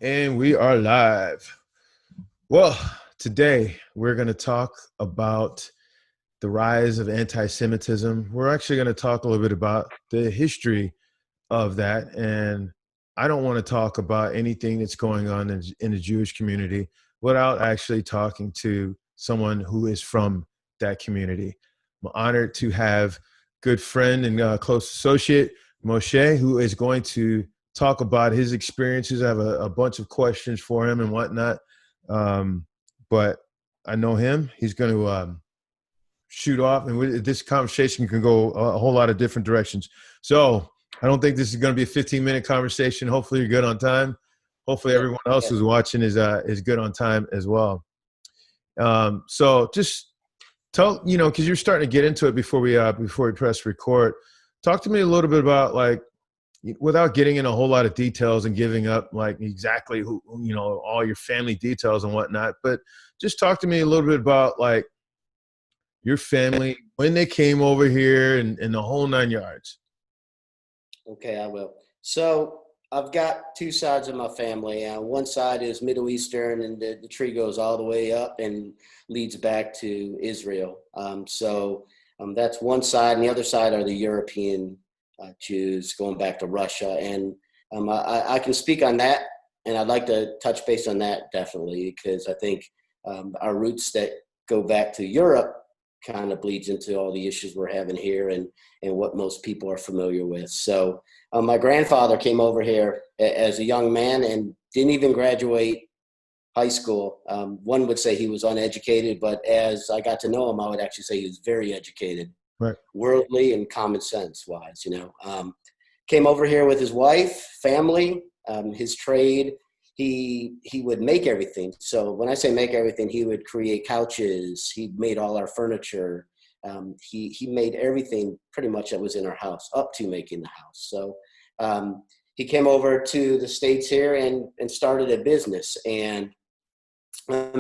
And we are live. Well, today we're going to talk about the rise of anti-Semitism. We're actually going to talk a little bit about the history of that. And I don't want to talk about anything that's going on in the Jewish community without actually talking to someone who is from that community. I'm honored to have good friend and close associate, Moshe, who is going to talk about his experiences. I have a bunch of questions for him and whatnot. But I know him. He's going to shoot off, and this conversation can go a whole lot of different directions. So I don't think this is going to be a 15-minute conversation. Hopefully you're good on time. Hopefully everyone else who's watching is good on time as well. So just tell, because you're starting to get into it before we press record. Talk to me a little bit about, like, without getting in a whole lot of details and giving up like exactly who, all your family details and whatnot, but just talk to me a little bit about like your family, when they came over here and the whole nine yards. Okay, I will. So I've got two sides of my family. One side is Middle Eastern, and the tree goes all the way up and leads back to Israel. That's one side, and the other side are the European Jews going back to Russia. And I can speak on that, and I'd like to touch base on that definitely, because I think our roots that go back to Europe kind of bleeds into all the issues we're having here and what most people are familiar with. So my grandfather came over here as a young man and didn't even graduate high school. One would say he was uneducated, but as I got to know him, I would actually say he was very educated, Right. Worldly and common sense wise, came over here with his wife, family, his trade. He would make everything. So when I say make everything, he would create couches. He made all our furniture. He made everything pretty much that was in our house, up to making the house. So he came over to the States here and started a business. And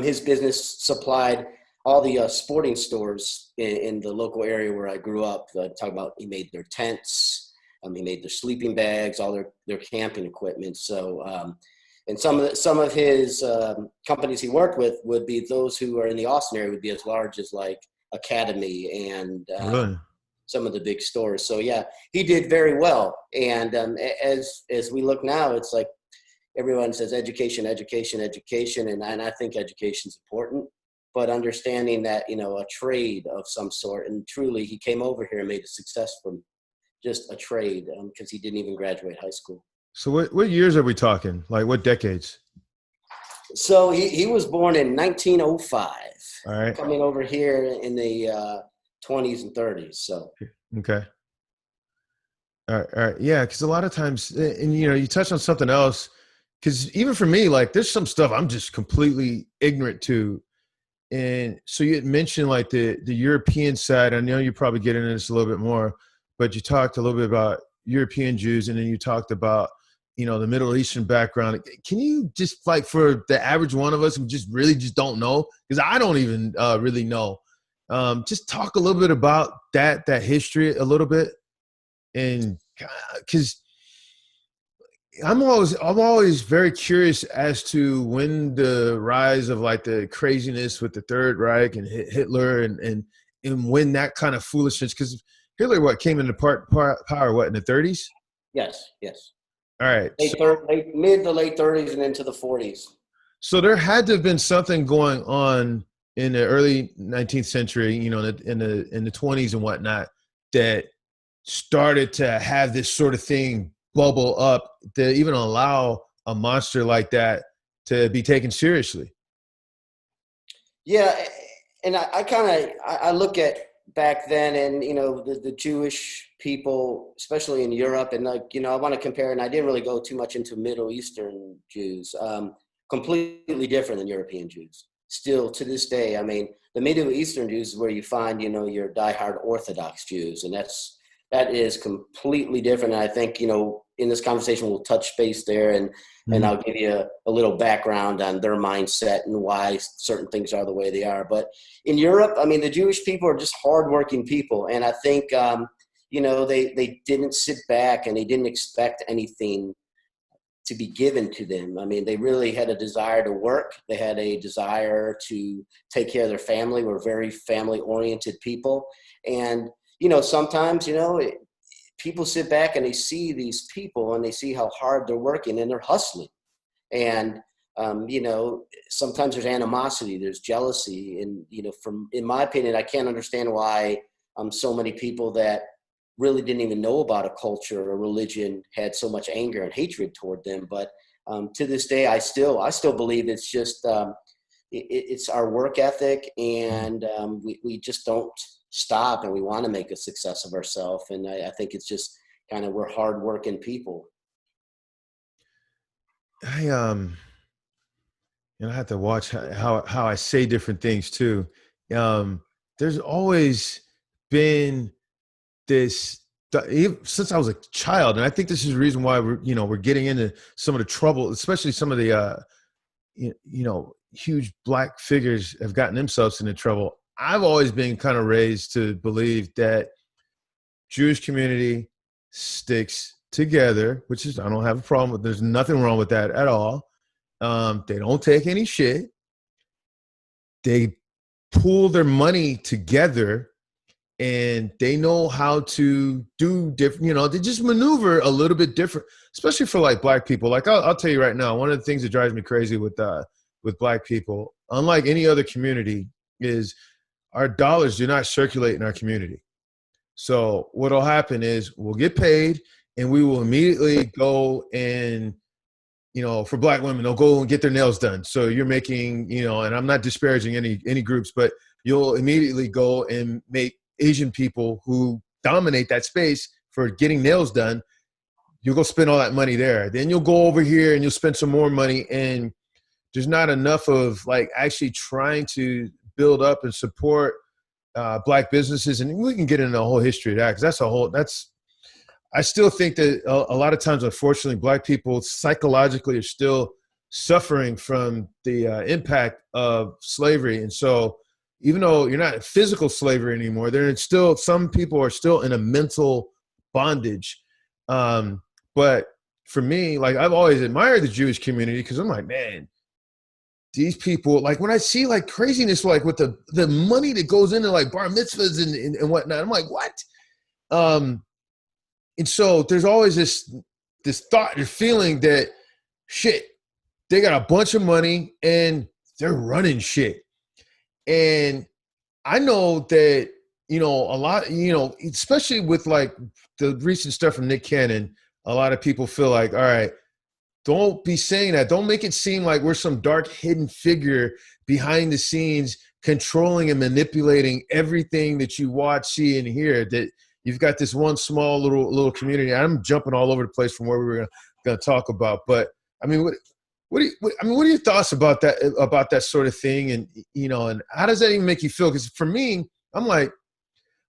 his business supplied all the sporting stores in the local area where I grew up. Talk about, he made their tents, he made their sleeping bags, all their camping equipment. So and some of his companies he worked with would be those who are in the Austin area, would be as large as like Academy and Really? some of the big stores. So yeah, he did very well. And as we look now, it's like everyone says education, education, education, and I think education is important. But understanding that, a trade of some sort, and truly he came over here and made a success from just a trade because he didn't even graduate high school. So what years are we talking? Like what decades? So he was born in 1905, All right. coming over here in the 20s and 30s. So Okay. All right. Yeah, because a lot of times, and you touched on something else. Because even for me, like, there's some stuff I'm just completely ignorant to. And so you had mentioned like the European side. I know you probably get into this a little bit more, but you talked a little bit about European Jews, and then you talked about, the Middle Eastern background. Can you just, like, for the average one of us who just really just don't know, because I don't even really know, just talk a little bit about that history a little bit, and because I'm always very curious as to when the rise of like the craziness with the Third Reich and Hitler and when that kind of foolishness, because Hitler came into power in the 30s. yes. All right, Mid to late 30s and into the 40s. so there had to have been something going on in the early 19th century, in the 20s and whatnot, that started to have this sort of thing bubble up to even allow a monster like that to be taken seriously. Yeah, and I look at back then, and the Jewish people, especially in Europe, and like I want to compare, and I didn't really go too much into Middle Eastern Jews, completely different than European Jews. Still to this day, I mean, the Middle Eastern Jews is where you find your diehard Orthodox Jews, and that is completely different. And I think in this conversation we'll touch base there, and I'll give you a little background on their mindset and why certain things are the way they are. But in Europe, I mean, the Jewish people are just hardworking people. And I think, they didn't sit back and they didn't expect anything to be given to them. I mean, they really had a desire to work. They had a desire to take care of their family. We're very family-oriented people. And, sometimes, people sit back and they see these people and they see how hard they're working and they're hustling. And, sometimes there's animosity, there's jealousy. And, in my opinion, I can't understand why so many people that really didn't even know about a culture or religion had so much anger and hatred toward them. But to this day, I still believe it's just, it's our work ethic, and we just don't stop, and we want to make a success of ourselves. And I think it's just kind of, we're hardworking people. I have to watch how I say different things too. There's always been this since I was a child, and I think this is the reason why we're getting into some of the trouble, especially some of the huge black figures have gotten themselves into trouble. I've always been kind of raised to believe that Jewish community sticks together, which is, I don't have a problem with. There's nothing wrong with that at all. They don't take any shit. They pool their money together, and they know how to do different, they just maneuver a little bit different, especially for like black people. Like I'll tell you right now, one of the things that drives me crazy with black people, unlike any other community, is our dollars do not circulate in our community. So what'll happen is we'll get paid and we will immediately go and, for black women, they'll go and get their nails done. So you're making, and I'm not disparaging any groups, but you'll immediately go and make Asian people who dominate that space for getting nails done. You'll go spend all that money there. Then you'll go over here and you'll spend some more money. And there's not enough of like actually trying to build up and support black businesses. And we can get into the whole history of that, because I still think that a lot of times, unfortunately, black people psychologically are still suffering from the impact of slavery. And so even though you're not in physical slavery anymore, some people are still in a mental bondage. But for me, like, I've always admired the Jewish community, because I'm like, man, these people, like when I see like craziness, like with the money that goes into like bar mitzvahs and whatnot, I'm like, what? And so there's always this thought, this feeling that shit, they got a bunch of money and they're running shit. And I know that, a lot, especially with like the recent stuff from Nick Cannon, a lot of people feel like, all right, don't be saying that. Don't make it seem like we're some dark hidden figure behind the scenes controlling and manipulating everything that you watch, see, and hear. That you've got this one small little community. I'm jumping all over the place from where we were going to talk about, but I mean, what are your thoughts about that sort of thing? And and how does that even make you feel? Because for me, I'm like,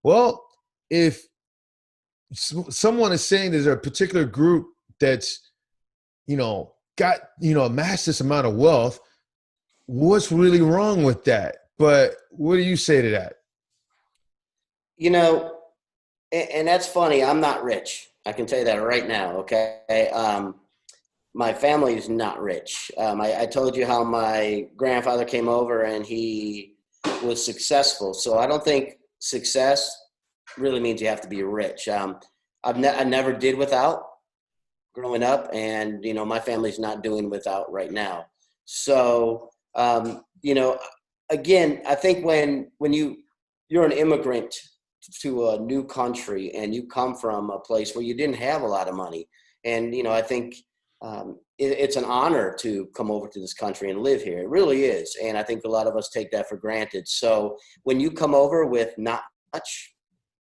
well, if someone is saying there's a particular group that's got amassed this amount of wealth, what's really wrong with that? But what do you say to that? And that's funny. I'm not rich. I can tell you that right now. Okay. My family is not rich. I told you how my grandfather came over and he was successful. So I don't think success really means you have to be rich. I never did without growing up, and my family's not doing without right now. So again, I think when you're an immigrant to a new country and you come from a place where you didn't have a lot of money, and I think it's an honor to come over to this country and live here. It really is. And I think a lot of us take that for granted. So when you come over with not much,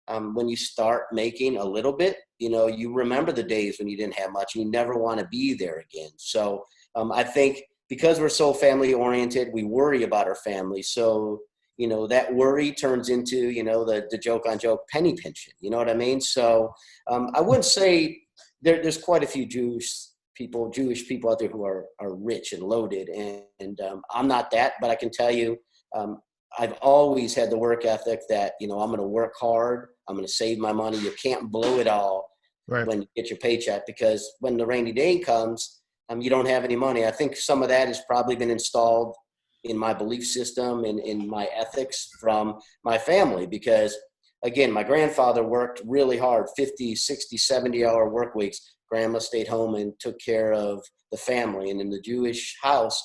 when you start making a little bit, you remember the days when you didn't have much and you never want to be there again. So I think because we're so family oriented, we worry about our family. So, that worry turns into, the joke on joke penny pinching. You know what I mean? So I wouldn't say there's quite a few Jewish people out there who are rich and loaded. And I'm not that, but I can tell you, I've always had the work ethic that, I'm going to work hard. I'm going to save my money. You can't blow it all Right. when you get your paycheck, because when the rainy day comes, you don't have any money. I think some of that has probably been installed in my belief system and in my ethics from my family, because again, my grandfather worked really hard, 50, 60, 70-hour work weeks. Grandma stayed home and took care of the family. And in the Jewish house,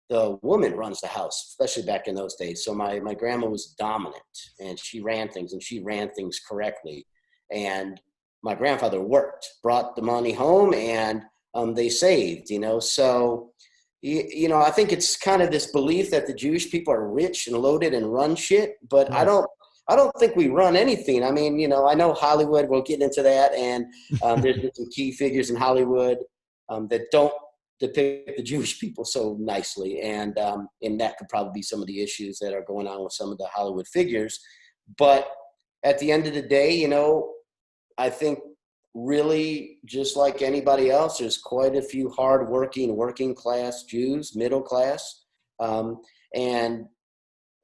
the woman runs the house, especially back in those days. So my grandma was dominant, and she ran things correctly. And my grandfather worked, brought the money home, and they saved, So, I think it's kind of this belief that the Jewish people are rich and loaded and run shit, but Right. I don't think we run anything. I mean, I know Hollywood, we'll get into that. And there's been some key figures in Hollywood that don't depict the Jewish people so nicely. And that could probably be some of the issues that are going on with some of the Hollywood figures. But at the end of the day, I think really just like anybody else, there's quite a few hardworking, working class Jews, middle class. And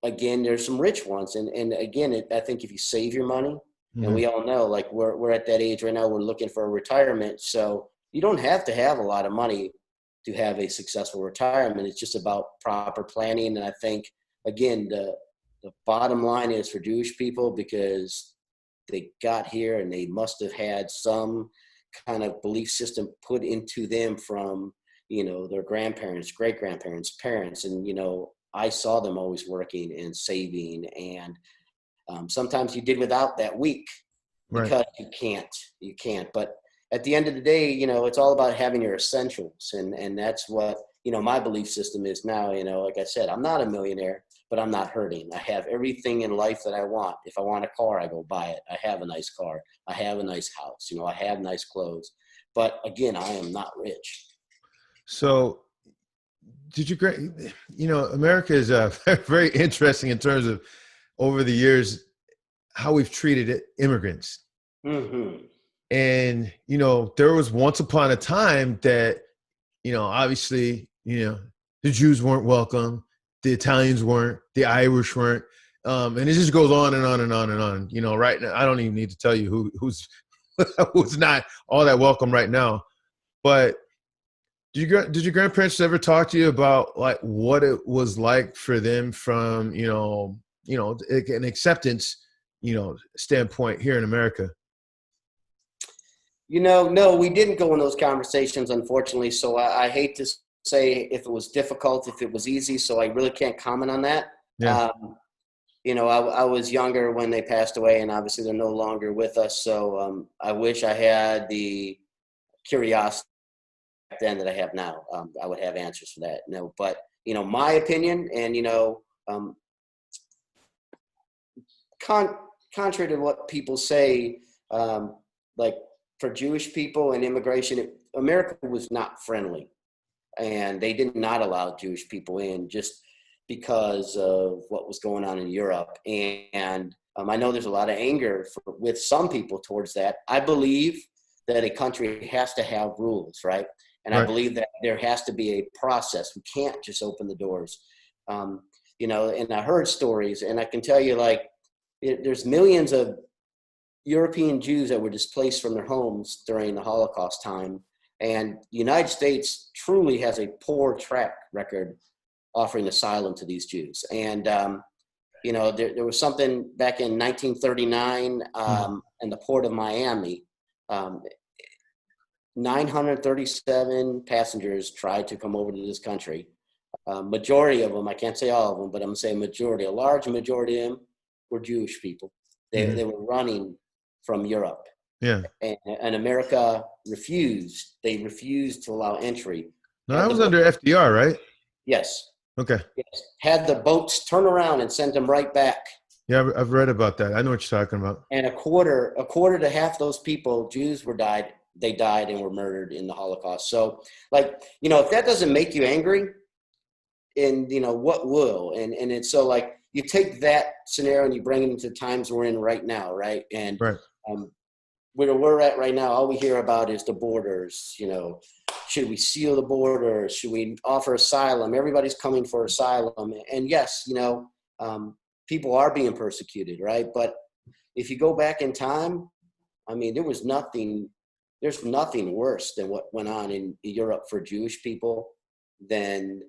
again, there's some rich ones. And again, I think if you save your money, and we all know, like we're at that age right now, we're looking for a retirement. So you don't have to have a lot of money to have a successful retirement. It's just about proper planning. And I think, again, the bottom line is for Jewish people, because they got here and they must have had some kind of belief system put into them from, their grandparents, great grandparents, parents. And, I saw them always working and saving. And sometimes you did without that week because you can't. But at the end of the day, it's all about having your essentials. And that's what, my belief system is now. Like I said, I'm not a millionaire, but I'm not hurting. I have everything in life that I want. If I want a car, I go buy it. I have a nice car. I have a nice house. I have nice clothes. But again, I am not rich. So America is very interesting in terms of over the years, how we've treated immigrants. Mm-hmm. And, there was once upon a time that, obviously, the Jews weren't welcome. The Italians weren't, the Irish weren't. And it just goes on and on and on and on. Right now, I don't even need to tell you who's who's not all that welcome right now. But did your grandparents ever talk to you about like what it was like for them from, an acceptance, standpoint here in America? No, we didn't go in those conversations, unfortunately. So I hate to say if it was difficult, if it was easy. So I really can't comment on that. Yeah. I was younger when they passed away, and obviously they're no longer with us. So I wish I had the curiosity back then that I have now. I would have answers for that. No, but my opinion, and contrary to what people say, like for Jewish people and immigration, America was not friendly, and they did not allow Jewish people in just because of what was going on in Europe. And I know there's a lot of anger with some people towards that. I believe that a country has to have rules, right? And I believe that there has to be a process. We can't just open the doors. And I heard stories, and I can tell you, like, there's millions of European Jews that were displaced from their homes during the Holocaust time. And the United States truly has a poor track record offering asylum to these Jews. And, there was something back in 1939 in the port of Miami. 937 passengers tried to come over to this country. Majority of them, I can't say all of them, but I'm going to say majority, a large majority of them were Jewish people. They were running from Europe. Yeah. And America refused. They refused to allow entry. No, that was under FDR, right? Yes. Okay. Yes. Had the boats turn around and send them right back. Yeah, I've read about that. I know what you're talking about. And a quarter to half those people, Jews, they died and were murdered in the Holocaust. So, like, if that doesn't make you angry, and what will? And it's so, like, you take that scenario and you bring it into the times we're in right now, right? And where we're at right now, all we hear about is the borders. Should we seal the borders? Should we offer asylum? Everybody's coming for asylum. And yes, people are being persecuted, right? But if you go back in time, I mean, there was nothing there's nothing worse than what went on in Europe for Jewish people than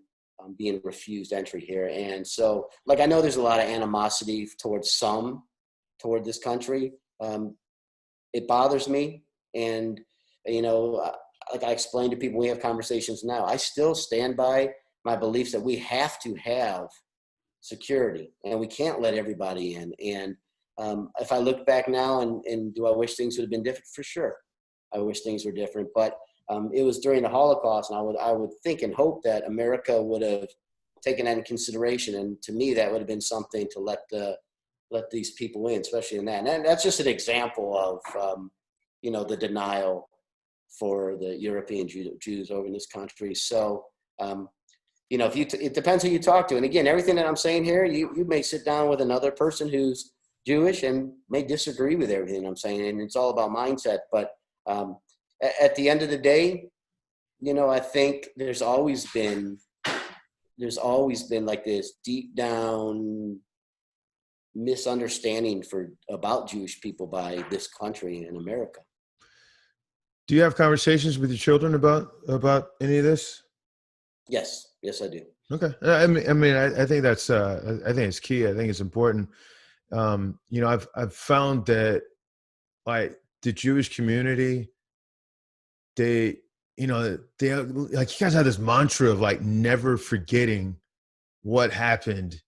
being refused entry here. And so, like, I know there's a lot of animosity toward this country. It bothers me. And, like I explained to people, we have conversations now, I still stand by my beliefs that we have to have security and we can't let everybody in. And if I look back now and do I wish things would have been different? For sure. I wish things were different, but it was during the Holocaust, and I would think and hope that America would have taken that into consideration. And to me, that would have been something to let these people in, especially in that. And that's just an example of, the denial for the European Jews over in this country. So, it depends who you talk to. And again, everything that I'm saying here, you may sit down with another person who's Jewish and may disagree with everything I'm saying. And it's all about mindset. But at the end of the day, I think there's always been like this deep down misunderstanding about Jewish people by this country in America. Do you have conversations with your children about any of this? Yes, I do. Okay. I think that's I think it's key. I think it's important. I've found that, like, the Jewish community, they like, you guys have this mantra of, like, never forgetting what happened,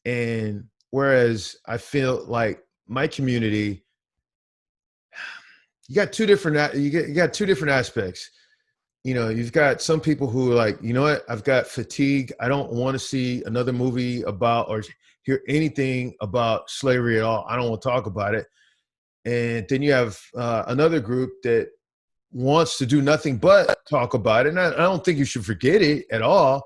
and whereas I feel like my community, you got two different aspects. You've got some people who are like, you know what, I've got fatigue. I don't want to see another movie about or hear anything about slavery at all. I don't want to talk about it. And then you have another group that wants to do nothing but talk about it. And I don't think you should forget it at all.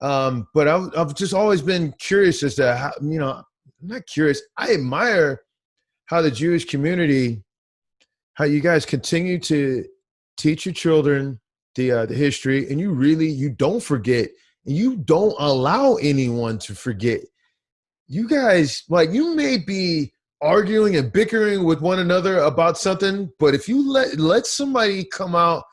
But I've just always been curious as to how, not curious. I admire how the Jewish community, how you guys continue to teach your children the history, and you don't forget, and you don't allow anyone to forget. You guys, like, you may be arguing and bickering with one another about something, but if you let somebody come out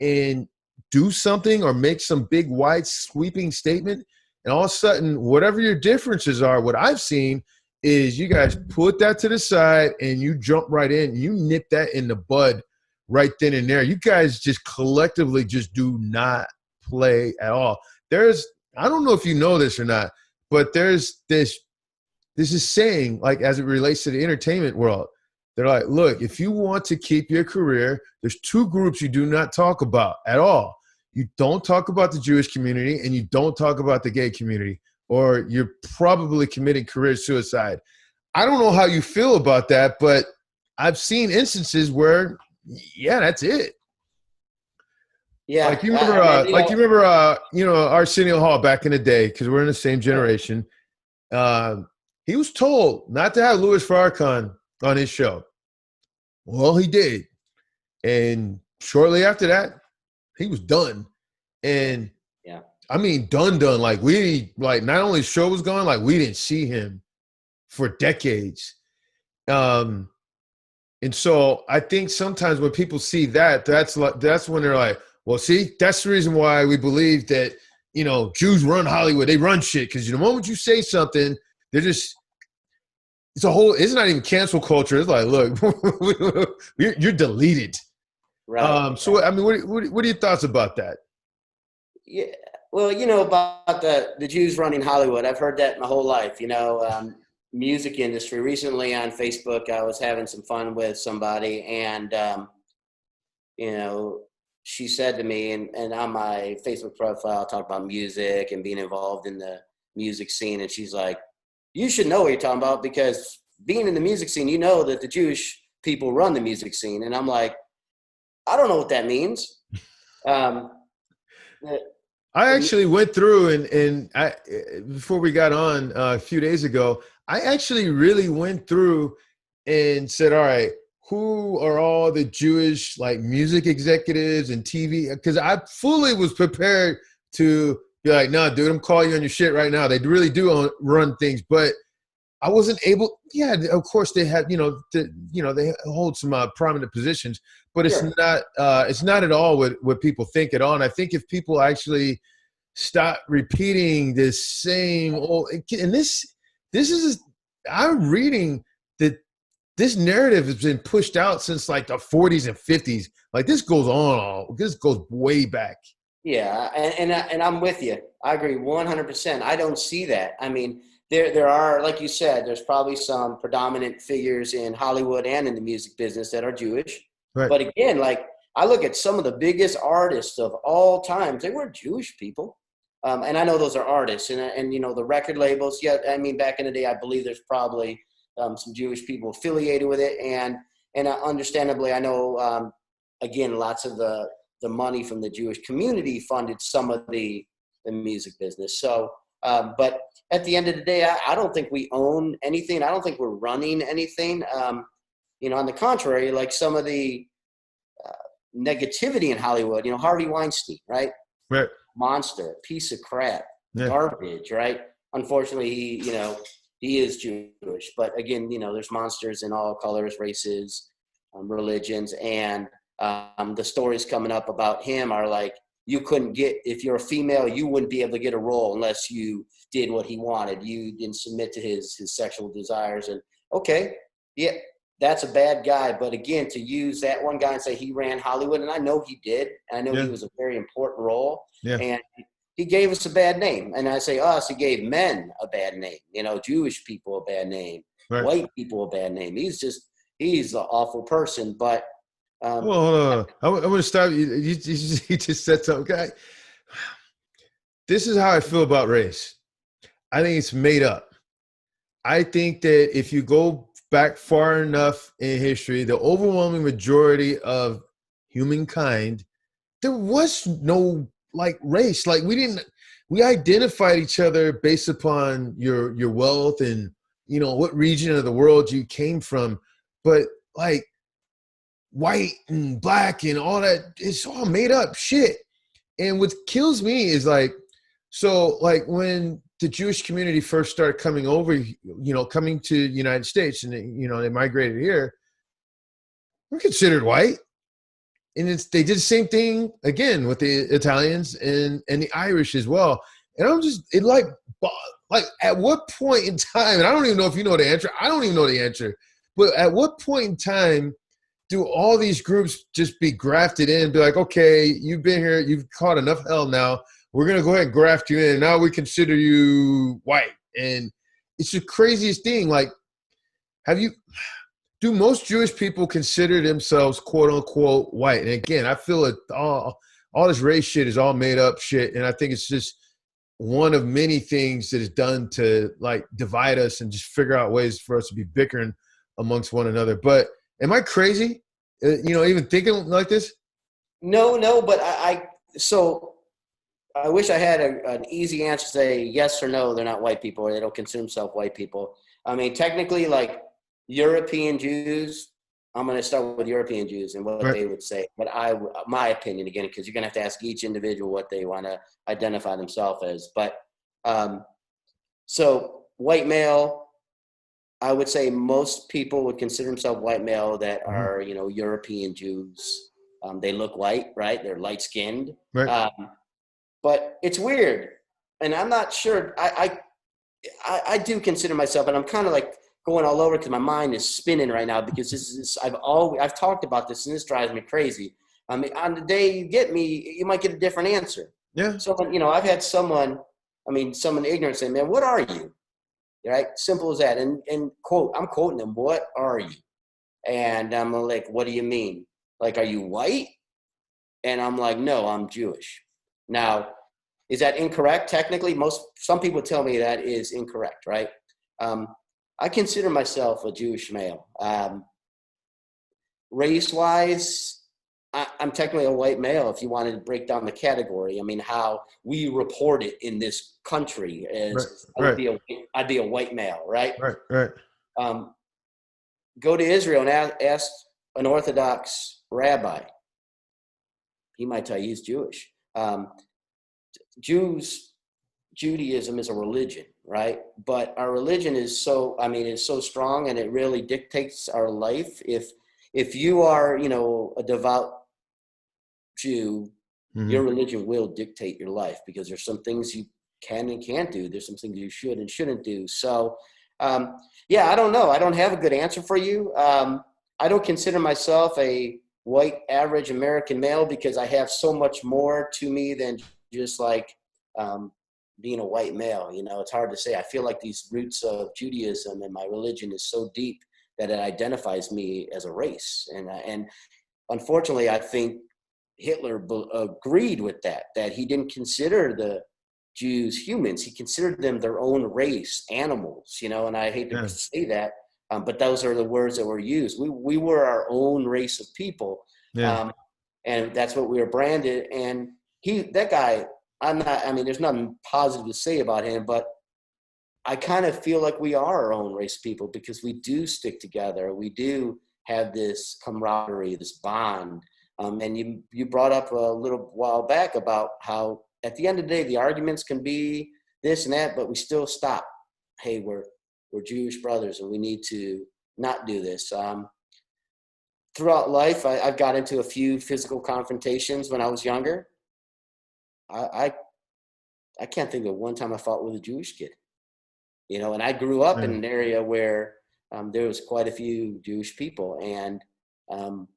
and do something or make some big wide sweeping statement, and all of a sudden, whatever your differences are, what I've seen is you guys put that to the side and you jump right in. You nip that in the bud right then and there. You guys just collectively just do not play at all. I don't know if you know this or not, but there's this is saying, like, as it relates to the entertainment world, they're like, look, if you want to keep your career, there's two groups you do not talk about at all. You don't talk about the Jewish community and you don't talk about the gay community, or you're probably committing career suicide. I don't know how you feel about that, but I've seen instances where, yeah, that's it. Yeah. Like, you remember, Arsenio Hall back in the day, because we're in the same generation. He was told not to have Louis Farrakhan on his show. Well, he did. And shortly after that, he was done. And yeah, I mean, done. Like, not only the show was gone, like, we didn't see him for decades. And so I think sometimes when people see that, that's when they're like, well, see, that's the reason why we believe that, Jews run Hollywood. They run shit. Because the moment you say something, they're just, it's not even cancel culture. It's like, look, you're deleted. Right. So, I mean, what are your thoughts about that? Yeah. Well, about the Jews running Hollywood, I've heard that my whole life, music industry. Recently on Facebook, I was having some fun with somebody, and, she said to me, and on my Facebook profile, I talk about music and being involved in the music scene. And she's like, you should know what you're talking about, because being in the music scene, you know that the Jewish people run the music scene. And I'm like, I don't know what that means. I actually went through and I, before we got on a few days ago, I actually really went through and said, all right, who are all the Jewish, like, music executives and TV? Because I fully was prepared to be like, no, dude, I'm calling you on your shit right now. They really do run things. But I wasn't able. Yeah, of course they have. They hold some prominent positions, but Sure. it's not at all what people think at all. And I think if people actually stop repeating this same old, and this is, I'm reading that this narrative has been pushed out since like the 40s and 50s. Like this goes way back. Yeah, and I'm with you. I agree 100%. I don't see that. I mean, there are, like you said, there's probably some predominant figures in Hollywood and in the music business that are Jewish. Right. But again, like I look at some of the biggest artists of all times, they weren't Jewish people. And I know those are artists, and the record labels. Yeah, I mean, back in the day, I believe there's probably some Jewish people affiliated with it, and understandably, I know again, lots of the money from the Jewish community funded some of the music business. So, but at the end of the day, I don't think we own anything. I don't think we're running anything. On the contrary, like some of the negativity in Hollywood, Harvey Weinstein, right? Right. Monster, piece of crap, Yeah. garbage, right? Unfortunately, he is Jewish. But again, there's monsters in all colors, races, religions, and the stories coming up about him are like, you couldn't get, if you're a female, you wouldn't be able to get a role unless you did what he wanted. You didn't submit to his sexual desires. And okay, yeah, that's a bad guy. But again, to use that one guy and say he ran Hollywood, and I know he did, and I know Yeah. he was a very important role, Yeah. and he gave us a bad name. And I say us, he gave men a bad name, Jewish people a bad name, Right. white people a bad name. He's an awful person. But Well, hold on. I'm going to stop you. You just said something. Okay. This is how I feel about race. I think it's made up. I think that if you go back far enough in history, the overwhelming majority of humankind, there was no like race. Like we identified each other based upon your wealth and what region of the world you came from. But like white and black and all that, it's all made up shit. And what kills me is like when the Jewish community first started coming over, coming to the United States, and they migrated here, we're considered white. And they did the same thing again with the Italians and the Irish as well. And like at what point in time, and I don't even know if you know the answer. I don't even know the answer. But at what point in time do all these groups just be grafted in and be like, okay, you've been here, you've caught enough hell now. We're going to go ahead and graft you in. Now we consider you white. And it's the craziest thing. Like, do most Jewish people consider themselves quote unquote white? And again, I feel it all this race shit is all made up shit. And I think it's just one of many things that is done to like divide us and just figure out ways for us to be bickering amongst one another. But am I crazy? Even thinking like this? No, but so I wish I had an easy answer to say yes or no, they're not white people, or they don't consider themselves white people. I mean, technically, like European Jews, I'm going to start with European Jews and what Right. they would say. But my opinion, again, because you're going to have to ask each individual what they want to identify themselves as. But so white male, I would say most people would consider themselves white male that Mhm. are, European Jews. They look white, right? They're light skinned. Right. But it's weird. And I'm not sure. I do consider myself, and I'm kind of like going all over because my mind is spinning right now because I've talked about this and this drives me crazy. I mean, on the day you get me, you might get a different answer. Yeah. So, I've had someone ignorant say, man, what are you? Right? Simple as that. And I'm quoting them, what are you? And I'm like, what do you mean? Like, are you white? And I'm like, no, I'm Jewish. Now, is that incorrect? Technically, some people tell me that is incorrect, right? I consider myself a Jewish male. Race-wise, I'm technically a white male. If you wanted to break down the category, I mean, how we report it in this country is, Right. I'd be a white male, right? Right. Go to Israel and ask an Orthodox rabbi. He might tell you he's Jewish. Jews, Judaism is a religion, right? But our religion is so, I mean, is so strong, and it really dictates our life. If you are, you know, a devout Jew, your Hmm. religion will dictate your life, because there's some things you can and can't do. There's some things you should and shouldn't do. So, yeah, I don't know. I don't have a good answer for you. I don't consider myself a white average American male, because I have so much more to me than just like um, being a white male. You know, it's hard to say. I feel like these roots of Judaism and my religion is so deep that it identifies me as a race. And unfortunately, I think Hitler agreed with that, that he didn't consider the Jews humans. He considered them their own race, animals, you know, and I hate to Yeah. say that, but those are the words that were used. We were our own race of people. Yeah. Um, and that's what we were branded. And that guy, I mean, there's nothing positive to say about him, but I kind of feel like we are our own race of people, because we do stick together. We do have this camaraderie, this bond. And you brought up a little while back about how at the end of the day, the arguments can be this and that, but we still stop. Hey, we're Jewish brothers, and we need to not do this. Throughout life, I've got into a few physical confrontations when I was younger. I, I, I can't think of one time I fought with a Jewish kid. You know, and I grew up in Yeah. an area where there was quite a few Jewish people, and um,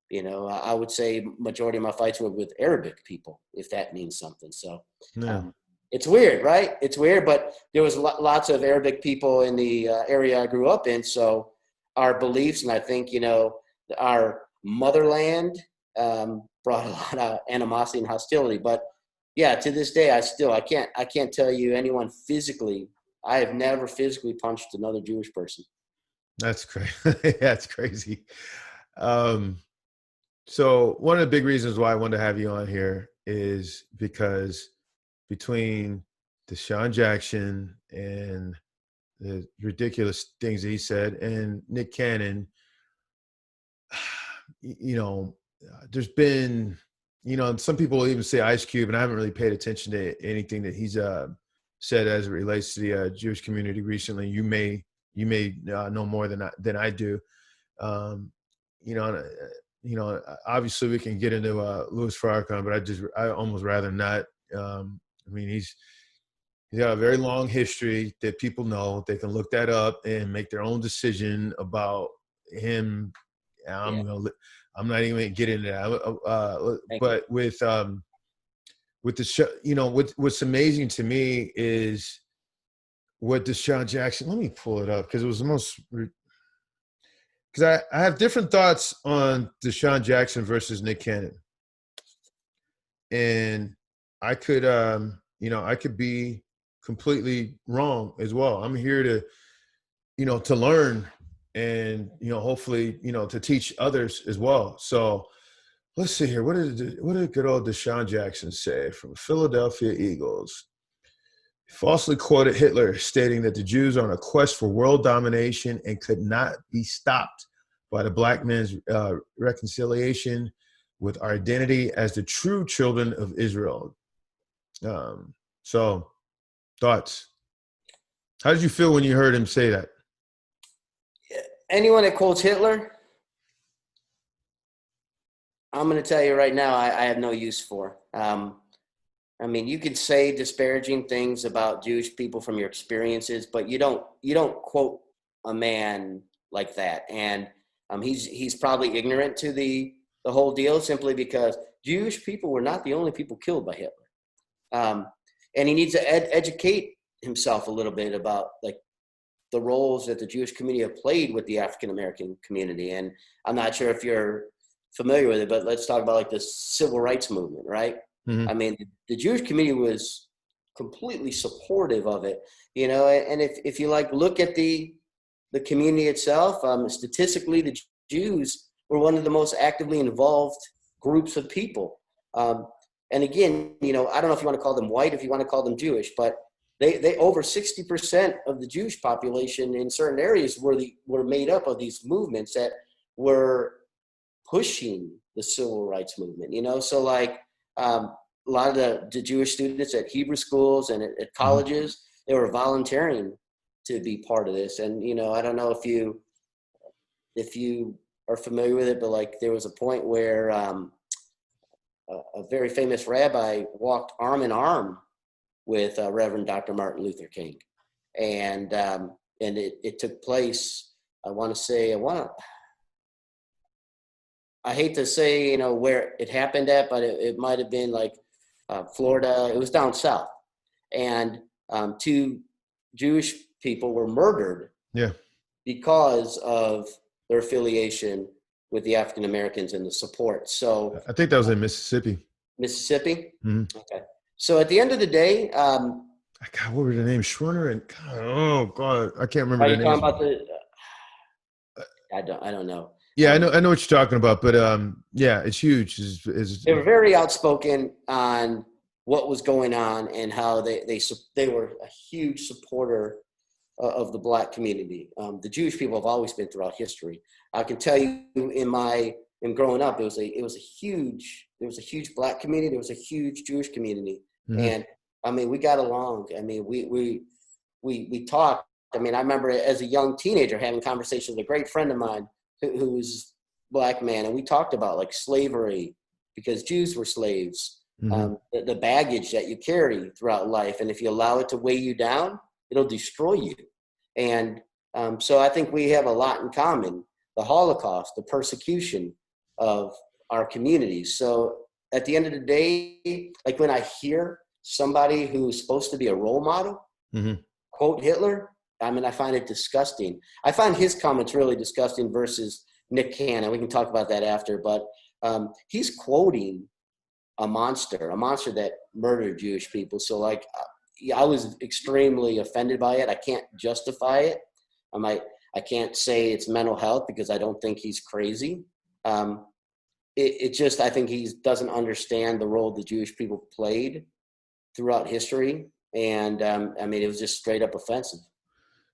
you know, I would say majority of my fights were with Arabic people, if that means something. So Yeah. um, it's weird, right? It's weird, but there was lots of Arabic people in the area I grew up in. So our beliefs, and I think, you know, our motherland brought a lot of animosity and hostility. But yeah, to this day, I can't tell you anyone physically. I have never physically punched another Jewish person. That's crazy. That's crazy. Um, so one of the big reasons why I wanted to have you on here is because between DeSean Jackson and the ridiculous things that he said and Nick Cannon, you know, there's been, you know, some people even say Ice Cube, and I haven't really paid attention to anything that he's said as it relates to the Jewish community recently. You may know more than I do. Um, you know, obviously we can get into Louis Farrakhan, but I almost rather not. I mean, he's got a very long history that people know. They can look that up and make their own decision about him. Yeah, I'm not even gonna get into that. thank you. But with the show, you know, what's amazing to me is what DeSean Jackson. Let me pull it up because it was the most. Because I have different thoughts on DeSean Jackson versus Nick Cannon, and I could be completely wrong as well. I'm here to, to learn and, hopefully, to teach others as well. So let's see here. What did good old DeSean Jackson say from Philadelphia Eagles? He falsely quoted Hitler, stating that the Jews are on a quest for world domination and could not be stopped by the black man's reconciliation with our identity as the true children of Israel. So, thoughts? How did you feel when you heard him say that? Anyone that quotes Hitler, I'm going to tell you right now, I have no use for. I mean, you could say disparaging things about Jewish people from your experiences, but you don't quote a man like that. And he's probably ignorant to the whole deal, simply because Jewish people were not the only people killed by Hitler. Um, and he needs to educate himself a little bit about like the roles that the Jewish community have played with the African American community. And I'm not sure if you're familiar with it, but let's talk about like the civil rights movement, right? I Mm-hmm. mean, the Jewish community was completely supportive of it, you know. And if you like look at the community itself, statistically, the Jews were one of the most actively involved groups of people. Um, and again, you know, I don't know if you want to call them white, if you want to call them Jewish, but they over 60% of the Jewish population in certain areas were made up of these movements that were pushing the civil rights movement. You know, so like a lot of the Jewish students at Hebrew schools and at colleges, they were volunteering to be part of this. And, I don't know if you are familiar with it, but like there was a point where a very famous rabbi walked arm in arm with Reverend Dr. Martin Luther King. And it took place, I hate to say, where it happened at, but it might have been like Florida. It was down south. And 2 Jewish people were murdered because of their affiliation with the African Americans and the support. So I think that was in Mississippi. Mississippi? Mm-hmm. Okay. So at the end of the day, God, what were the names? Schwerner and oh God, I can't remember the names. Talking about I don't know. Yeah, I know what you're talking about, but yeah, it's huge. They were very outspoken on what was going on and how they were a huge supporter of the Black community. The Jewish people have always been throughout history. I can tell you in growing up, there was a huge Black community. There was a huge Jewish community, and I mean, we got along. I mean, we talked. I mean, I remember as a young teenager having conversations with a great friend of mine who was Black man, and we talked about like slavery because Jews were slaves, the baggage that you carry throughout life, and if you allow it to weigh you down, it'll destroy you. And so I think we have a lot in common: the Holocaust, the persecution of our communities. So at the end of the day, like when I hear somebody who's supposed to be a role model quote Hitler, I mean, I find it disgusting. I find his comments really disgusting versus Nick Cannon. We can talk about that after, but he's quoting a monster that murdered Jewish people. So like, I was extremely offended by it. I can't justify it. I can't say it's mental health because I don't think he's crazy. It just, I think he doesn't understand the role the Jewish people played throughout history. And I mean, it was just straight up offensive.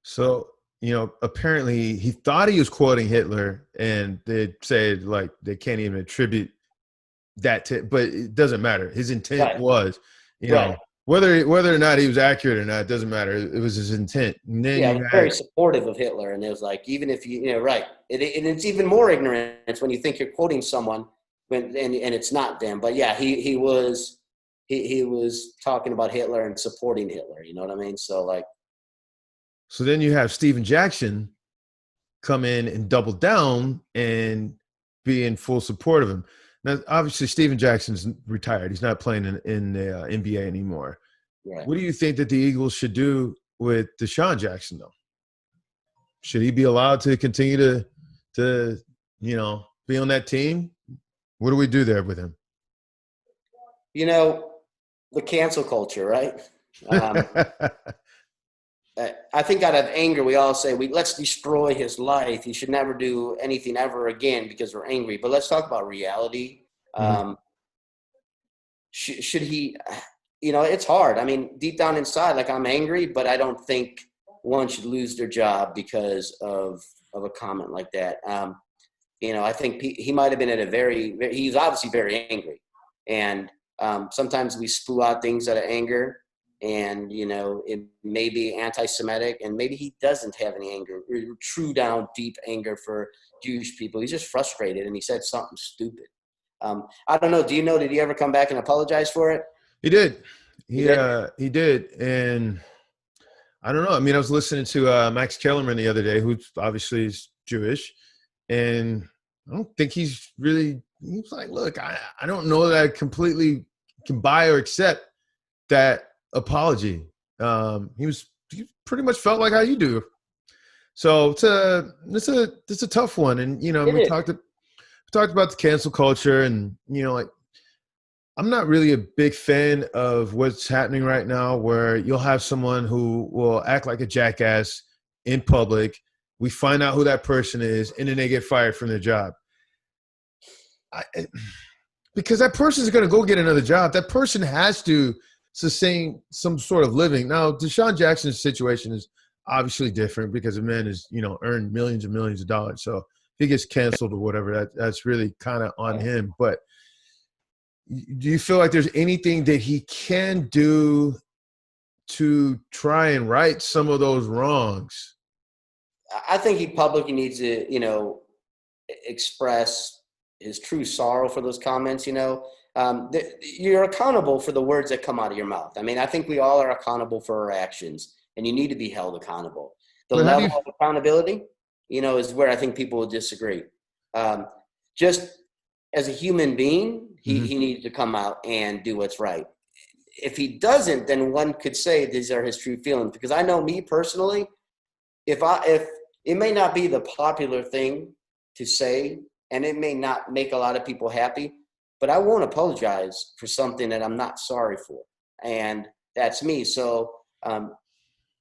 So, apparently he thought he was quoting Hitler, and they said like they can't even attribute that to, but it doesn't matter. His intent was, whether or not he was accurate or not, it doesn't matter. It was his intent. And then I was very supportive of Hitler, and it was like, even if and it's even more ignorance when you think you're quoting someone and it's not them. But yeah, he was talking about Hitler and supporting Hitler. You know what I mean? So like. So then you have DeSean Jackson come in and double down and be in full support of him. Now, obviously, DeSean Jackson's retired. He's not playing in the NBA anymore. Right. What do you think that the Eagles should do with DeSean Jackson, though? Should he be allowed to continue to be on that team? What do we do there with him? The cancel culture, right? I think out of anger, we all say, let's destroy his life. He should never do anything ever again because we're angry. But let's talk about reality. Should he, it's hard. I mean, deep down inside, like I'm angry, but I don't think one should lose their job because of a comment like that. I think he might have been he's obviously very angry. And sometimes we spew out things out of anger. And, it may be anti-Semitic, and maybe he doesn't have any anger, true down deep anger for Jewish people. He's just frustrated, and he said something stupid. I don't know. Did he ever come back and apologize for it? He did. He did. And I don't know. I mean, I was listening to Max Kellerman the other day, who obviously is Jewish, and I don't think he's like, look, I don't know that I completely can buy or accept that apology. He pretty much felt like how you do. So it's a tough one. And we talked about the cancel culture, and like, I'm not really a big fan of what's happening right now, where you'll have someone who will act like a jackass in public. We find out who that person is, and then they get fired from their job. Because that person is going to go get another job. That person has to sustain some sort of living. Now, DeSean Jackson's situation is obviously different because the man has, earned millions and millions of dollars. So if he gets canceled or whatever, that's really kind of on him. But, do you feel like there's anything that he can do to try and right some of those wrongs? I think he publicly needs to, express his true sorrow for those comments. You're accountable for the words that come out of your mouth. I mean, I think we all are accountable for our actions, and you need to be held accountable. The But how do level you? of accountability, is where I think people will disagree. Just as a human being, Mhm. he needs to come out and do what's right. If he doesn't, then one could say these are his true feelings. Because I know me personally, if it may not be the popular thing to say, and it may not make a lot of people happy, but I won't apologize for something that I'm not sorry for, and that's me. So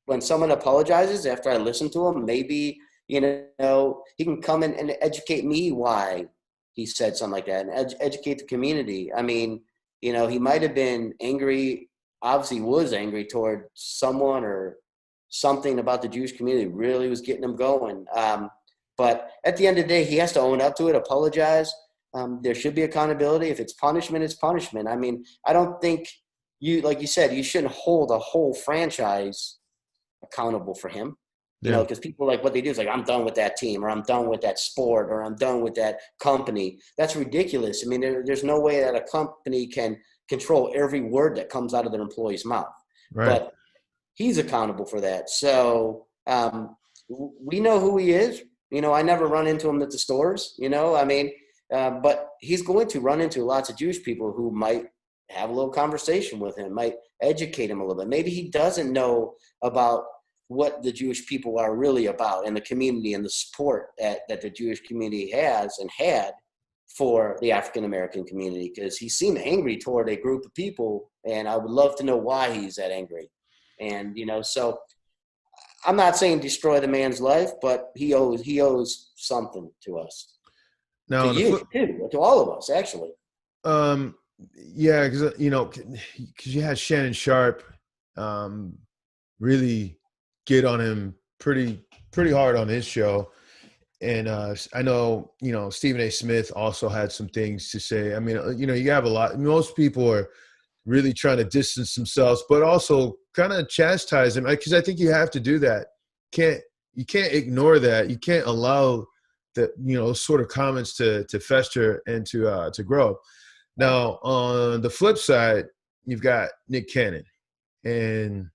when someone apologizes after I listen to him, maybe he can come in and educate me why he said something like that, and educate the community. I mean, he might have been angry. Obviously, was angry toward someone or something about the Jewish community really was getting him going. But at the end of the day, he has to own up to it, apologize. There should be accountability. If it's punishment, it's punishment. I mean, I don't think like you said, you shouldn't hold a whole franchise accountable for him. Yeah. Because people, like, what they do is like, I'm done with that team, or I'm done with that sport, or I'm done with that company. That's ridiculous. I mean, there's no way that a company can control every word that comes out of their employee's mouth. Right. But he's accountable for that. So we know who he is. I never run into him at the stores. I mean, but he's going to run into lots of Jewish people who might have a little conversation with him, might educate him a little bit. Maybe he doesn't know about what the Jewish people are really about, and the community and the support that the Jewish community has and had for the African American community, because he seemed angry toward a group of people, and I would love to know why he's that angry. And so I'm not saying destroy the man's life, but he owes something to us, Now to on the you flip, too, to all of us actually. um, yeah, because because you had Shannon Sharp, um, really get on him pretty hard on his show. And I know, Stephen A. Smith also had some things to say. I mean, you have a lot. Most people are really trying to distance themselves, but also kind of chastise him, because I think you have to do that. Can't You can't ignore that. You can't allow that sort of comments to fester and to grow. Now, on the flip side, you've got Nick Cannon, and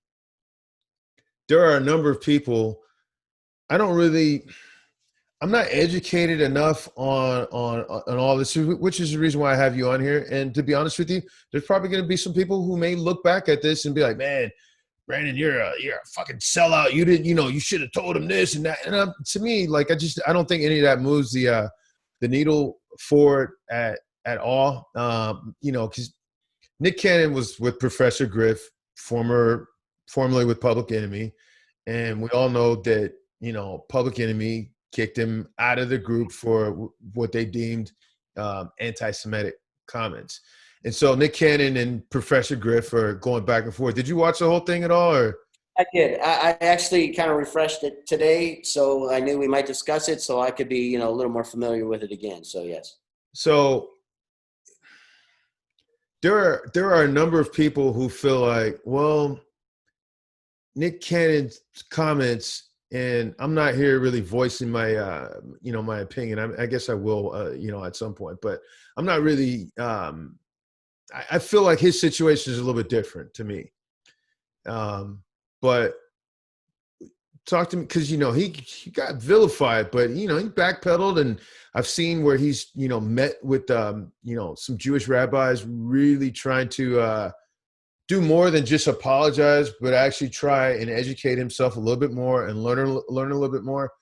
there are a number of people. I don't really. I'm not educated enough on all this, which is the reason why I have you on here. And to be honest with you, there's probably going to be some people who may look back at this and be like, "Man, Brandon, you're a fucking sellout. You didn't, you should have told him this and that." And to me, like, I don't think any of that moves the needle forward at all. Because Nick Cannon was with Professor Griff, formerly with Public Enemy, and we all know that Public Enemy kicked him out of the group for what they deemed anti-Semitic comments. And so Nick Cannon and Professor Griff are going back and forth. Did you watch the whole thing at all, or? I did. I actually kind of refreshed it today, so I knew we might discuss it, so I could be a little more familiar with it again. So yes. So there are a number of people who feel like, well, Nick Cannon's comments, and I'm not here really voicing my my opinion. I guess I will at some point, but I'm not really. I feel like his situation is a little bit different to me. But talk to me, because he got vilified, but he backpedaled, and I've seen where he's met with some Jewish rabbis really trying to do more than just apologize, but actually try and educate himself a little bit more and learn a little bit more.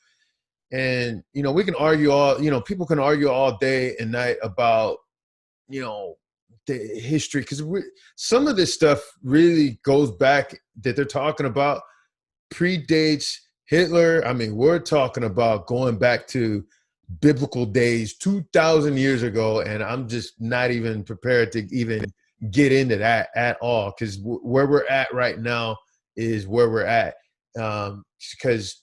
And we can argue people can argue all day and night about the history, because some of this stuff really goes back, that they're talking about, predates Hitler. I mean, we're talking about going back to biblical days, 2,000 years ago, and I'm just not even prepared to even get into that at all, because where we're at right now is where we're at. Because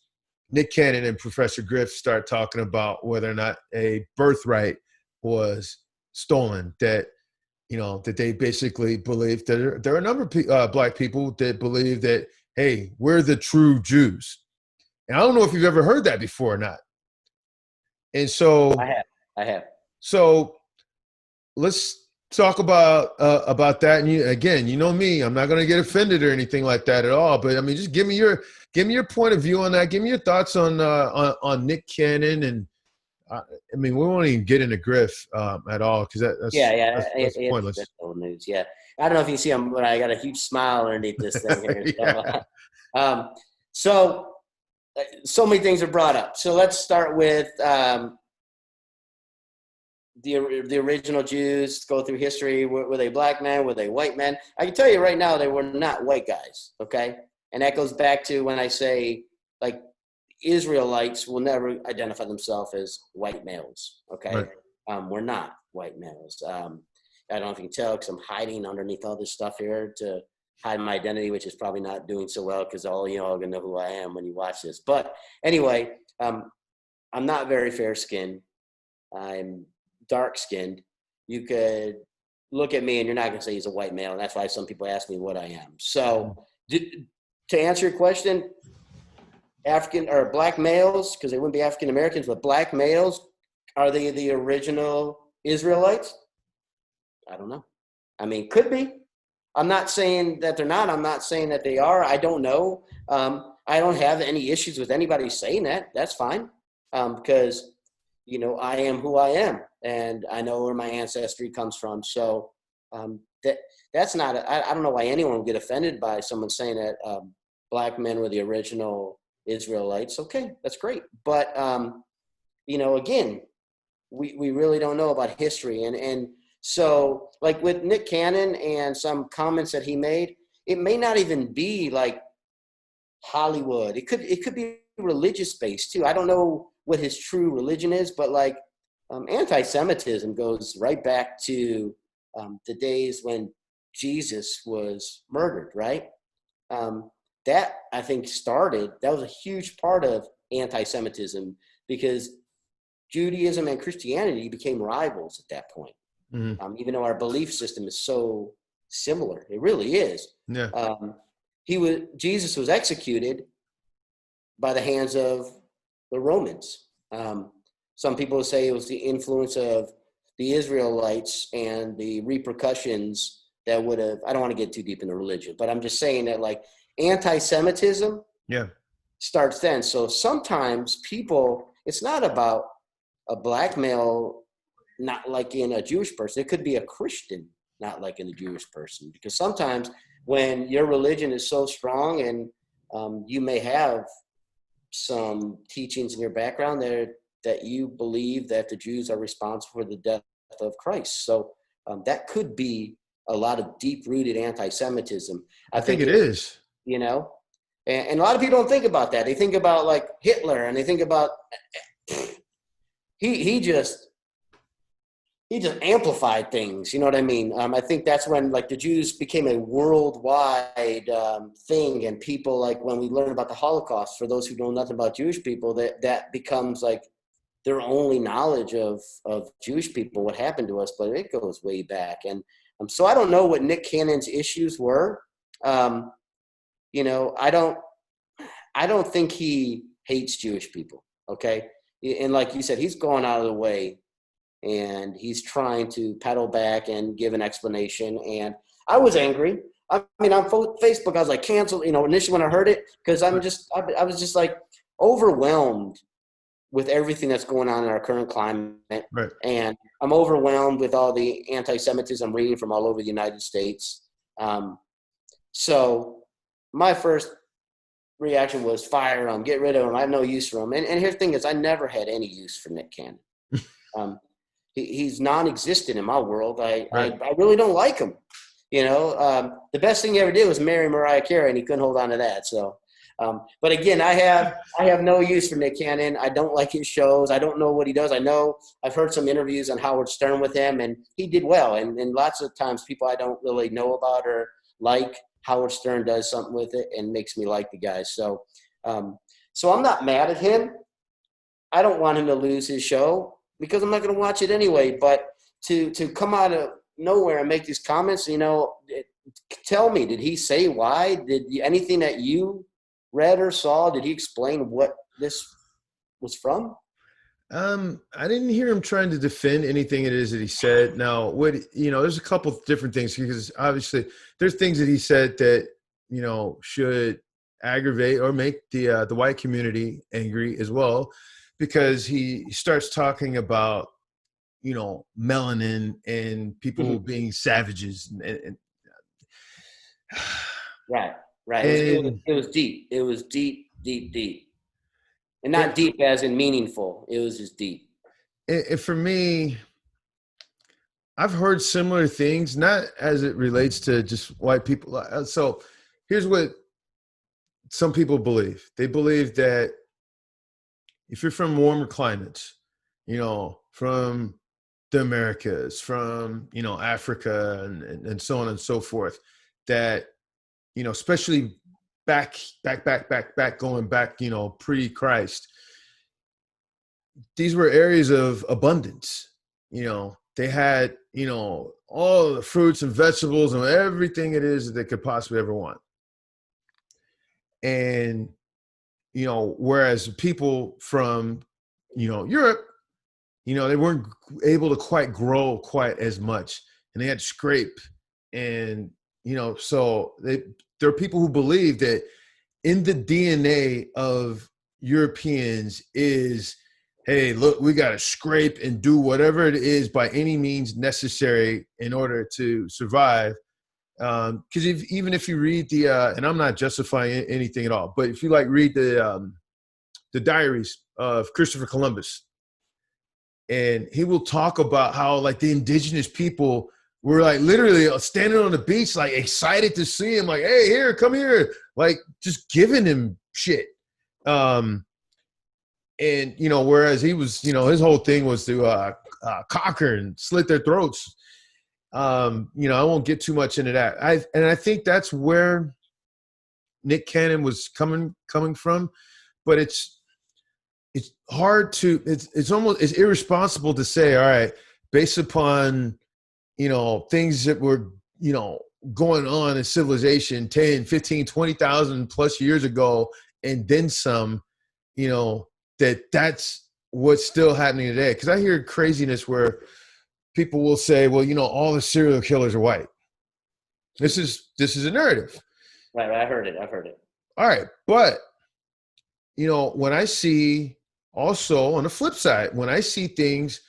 Nick Cannon and Professor Griff start talking about whether or not a birthright was stolen, that that they basically believe that there are a number of black people that believe that, hey, we're the true Jews. And I don't know if you've ever heard that before or not. And I have. I have. so let's talk about that. And again, you know me, I'm not going to get offended or anything like that at all. But I mean, just give me your point of view on that. Give me your thoughts on Nick Cannon. And I mean, we won't even get into Griff at all because that's pointless. That's old news. Yeah, I don't know if you see him, but I got a huge smile underneath this thing here. Yeah. So many things are brought up. So let's start with the original Jews. Go through history. Were they black men? Were they white men? I can tell you right now, they were not white guys. Okay, and that goes back to when I say like Israelites will never identify themselves as white males. Okay, right. We're not white males. I don't know if you can tell because I'm hiding underneath all this stuff here to hide my identity, which is probably not doing so well because all gonna know who I am when you watch this. But anyway, I'm not very fair skinned. I'm dark skinned. You could look at me and you're not gonna say he's a white male, and that's why some people ask me what I am. So to answer your question, African or black males, because they wouldn't be African Americans, but black males, are they the original Israelites? I don't know. I mean, could be. I'm not saying that they're not. I'm not saying that they are. I don't know. I don't have any issues with anybody saying that. That's fine. Because, I am who I am and I know where my ancestry comes from. So that's not, I don't know why anyone would get offended by someone saying that black men were the original Israelites. Okay, that's great. But, again, we really don't know about history. And so like with Nick Cannon and some comments that he made, it may not even be like Hollywood. It could be religious based too. I don't know what his true religion is, but like anti-Semitism goes right back to the days when Jesus was murdered, right? That I think that was a huge part of anti-Semitism because Judaism and Christianity became rivals at that point. Mm-hmm. Even though our belief system is so similar, it really is. Yeah. Jesus was executed by the hands of the Romans. Some people say it was the influence of the Israelites and the repercussions that would have. I don't want to get too deep into religion, but I'm just saying that like anti-Semitism, starts then. So sometimes it's not about a black male not liking a Jewish person. It could be a Christian not liking a Jewish person, because sometimes when your religion is so strong and you may have some teachings in your background that you believe that the Jews are responsible for the death of Christ. So that could be a lot of deep-rooted anti-Semitism. I think it is. And a lot of people don't think about that. They think about like Hitler, and they think about he just amplified things. You know what I mean? I think that's when like the Jews became a worldwide thing, and people like when we learn about the Holocaust, for those who know nothing about Jewish people, that becomes like their only knowledge of Jewish people, what happened to us, but it goes way back. And so I don't know what Nick Cannon's issues were. I don't think he hates Jewish people. Okay. And like you said, he's gone out of the way and he's trying to pedal back and give an explanation. And I was angry. I mean, on Facebook, I was like canceled, initially when I heard it, because I was just like overwhelmed with everything that's going on in our current climate. Right. And I'm overwhelmed with all the anti-Semitism I'm reading from all over the United States. So my first reaction was fire him, get rid of him. I have no use for him. And here's the thing is I never had any use for Nick Cannon. He's non-existent in my world. I really don't like him. The best thing he ever did was marry Mariah Carey, and he couldn't hold on to that. So, but again, I have no use for Nick Cannon. I don't like his shows. I don't know what he does. I've heard some interviews on Howard Stern with him, and he did well. And lots of times people I don't really know about or like, Howard Stern does something with it and makes me like the guy. So, so I'm not mad at him. I don't want him to lose his show, because I'm not going to watch it anyway. But to come out of, nowhere and make these comments. Tell me, did he say why? Anything that you read or saw, did he explain what this was from? I didn't hear him trying to defend anything it is that he said. Now, there's a couple of different things, because obviously there's things that he said that, should aggravate or make the white community angry as well, because he starts talking about, melanin and people being savages and Right. and, It was deep. It was deep, deep, deep. And not deep as in meaningful. It was just deep. and for me, I've heard similar things, not as it relates to just white people. So here's what some people believe. They believe that if you're from warmer climates, from the Americas, from, Africa and so on and so forth, that, especially back, going back, pre-Christ, these were areas of abundance. They had, all the fruits and vegetables and everything it is that they could possibly ever want. And, whereas people from, Europe, they weren't able to quite grow quite as much, and they had to scrape. And, so there are people who believe that in the DNA of Europeans is, hey, look, we got to scrape and do whatever it is by any means necessary in order to survive. Because even if you read and I'm not justifying anything at all, but if you read the diaries of Christopher Columbus, and he will talk about how the indigenous people were literally standing on the beach, excited to see him, hey, here, come here, just giving him shit. And, whereas he was, his whole thing was to conquer and slit their throats. I won't get too much into that. I think that's where Nick Cannon was coming from, but it's hard to, it's irresponsible to say, all right, based upon, things that were, going on in civilization 10, 15, 20,000 plus years ago, and then some, that's what's still happening today. Because I hear craziness where people will say, well, all the serial killers are white. This is a narrative. Right. I've heard it. All right. But, when I see, also on the flip side, when I see things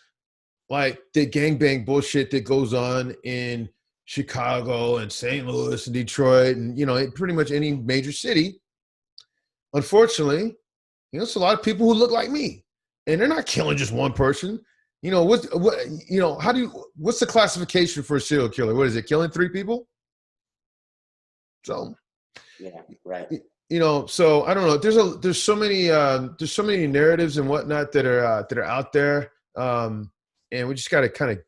like the gangbang bullshit that goes on in Chicago and St. Louis and Detroit and, pretty much any major city, unfortunately, it's a lot of people who look like me, and they're not killing just one person. What's the classification for a serial killer? What is it? Killing 3 people? So, yeah, right. So I don't know. There's so many narratives and whatnot that are out there, and we just got to kind of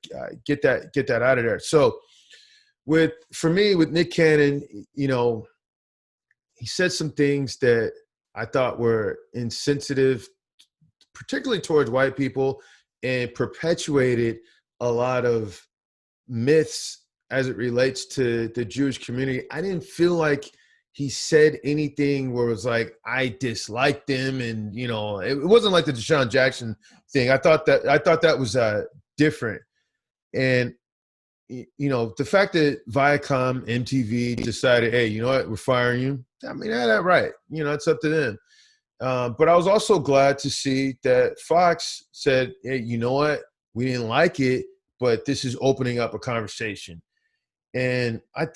get that out of there. So, for me with Nick Cannon, he said some things that I thought were insensitive, particularly towards white people, and perpetuated a lot of myths as it relates to the Jewish community. I didn't feel like he said anything where it was I disliked them, and it wasn't like the DeSean Jackson thing. I thought that was different, and the fact that Viacom, MTV decided, hey, you know what, we're firing you. I mean, that's right. It's up to them. But I was also glad to see that Fox said, hey, you know what, we didn't like it, but this is opening up a conversation. And I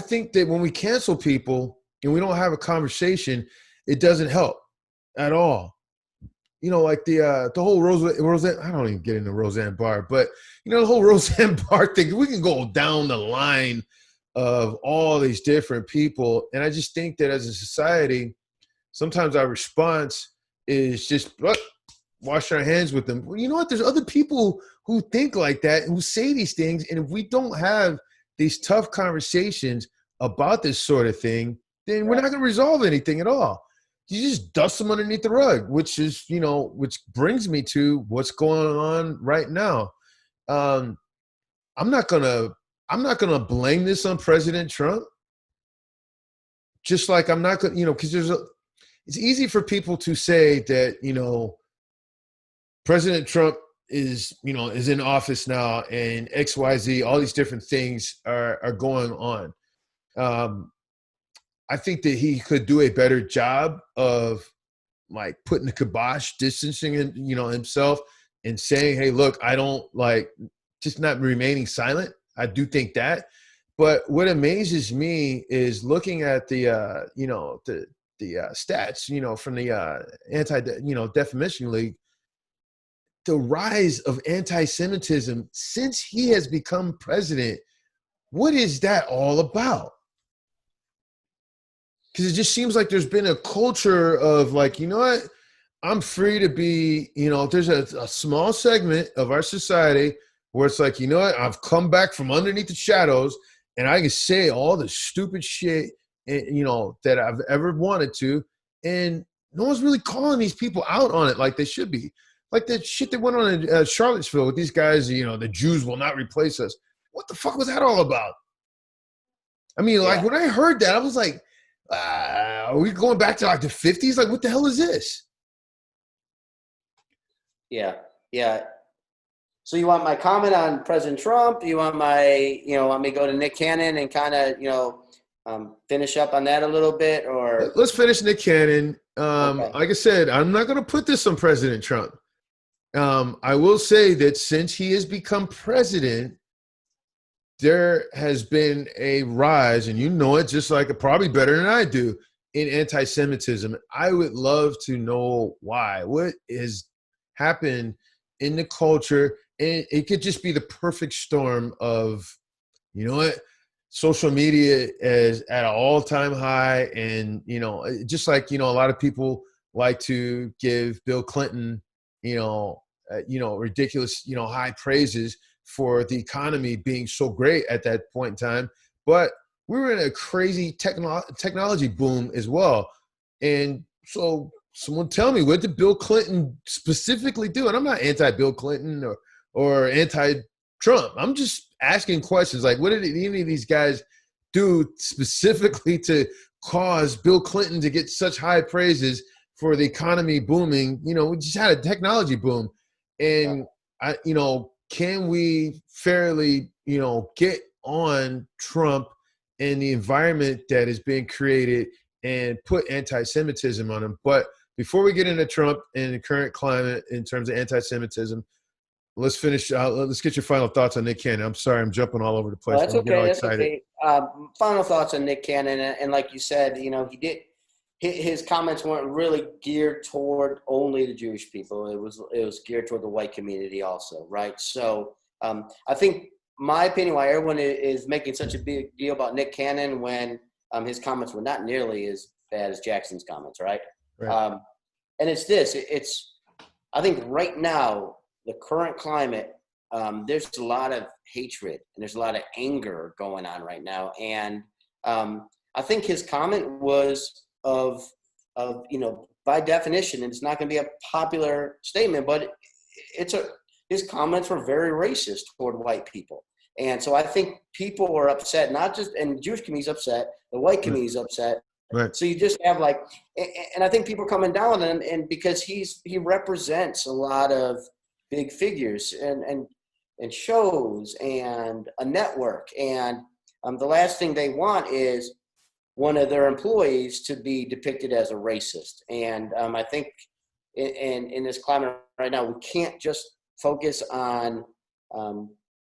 think that when we cancel people and we don't have a conversation, it doesn't help at all. The whole Roseanne, I don't even get into Roseanne Barr, but the whole Roseanne Barr thing, we can go down the line of all these different people. And I just think that as a society, sometimes our response is just wash our hands with them. Well, you know what? There's other people who think like that and who say these things. And if we don't have these tough conversations about this sort of thing, then we're not going to resolve anything at all. You just dust them underneath the rug, which brings me to what's going on right now. I'm not gonna blame this on President Trump. Just like I'm not gonna, because it's easy for people to say that, President Trump is in office now and XYZ, all these different things are going on. Um, I think that he could do a better job of like putting the kibosh, distancing himself and saying, hey, look, I don't like just not remaining silent. I do think that. But what amazes me is looking at the stats, from the Defamation League, the rise of anti-Semitism since he has become president. What is that all about? Because it just seems like there's been a culture of like, you know what? I'm free to be, there's a small segment of our society where it's like, you know what? I've come back from underneath the shadows and I can say all the stupid shit, that I've ever wanted to. And no one's really calling these people out on it like they should be. Like that shit that went on in Charlottesville with these guys, the Jews will not replace us. What the fuck was that all about? I mean, like Yeah. when I heard that, I was like, are we going back to like the 50s? Like, what the hell is this? Yeah. Yeah. So you want my comment on President Trump? You want want me to go to Nick Cannon and kind of, finish up on that a little bit, or? Let's finish Nick Cannon. Okay. Like I said, I'm not going to put this on President Trump. I will say that since he has become president, there has been a rise, and it just like probably better than I do, in anti-Semitism. I would love to know why. What has happened in the culture? And it could just be the perfect storm of, social media is at an all-time high, and just like a lot of people like to give Bill Clinton, ridiculous, high praises for the economy being so great at that point in time. But we were in a crazy technology boom as well. And so someone tell me, what did Bill Clinton specifically do? And I'm not anti-Bill Clinton or anti-Trump. I'm just asking questions like, what did any of these guys do specifically to cause Bill Clinton to get such high praises for the economy booming? We just had a technology boom. And can we fairly, get on Trump and the environment that is being created and put anti-Semitism on him? But before we get into Trump and the current climate in terms of anti-Semitism, let's finish. Let's get your final thoughts on Nick Cannon. I'm sorry, I'm jumping all over the place. Well, that's I get all okay. That's excited. okay. Final thoughts on Nick Cannon, and like you said, he did. His comments weren't really geared toward only the Jewish people. It was geared toward the white community also, right? So I think my opinion, why everyone is making such a big deal about Nick Cannon when his comments were not nearly as bad as Jackson's comments, right? Right. And it's this. I think right now the current climate. There's a lot of hatred and there's a lot of anger going on right now, and I think his comment was of by definition, it's not going to be a popular statement, but his comments were very racist toward white people. And so I think people are upset, not just, and the Jewish community's upset, the white community's upset. Right. So you just have and I think people are coming down on him, and because he represents a lot of big figures and shows and a network. And the last thing they want is one of their employees to be depicted as a racist. And I think in this climate right now, we can't just focus on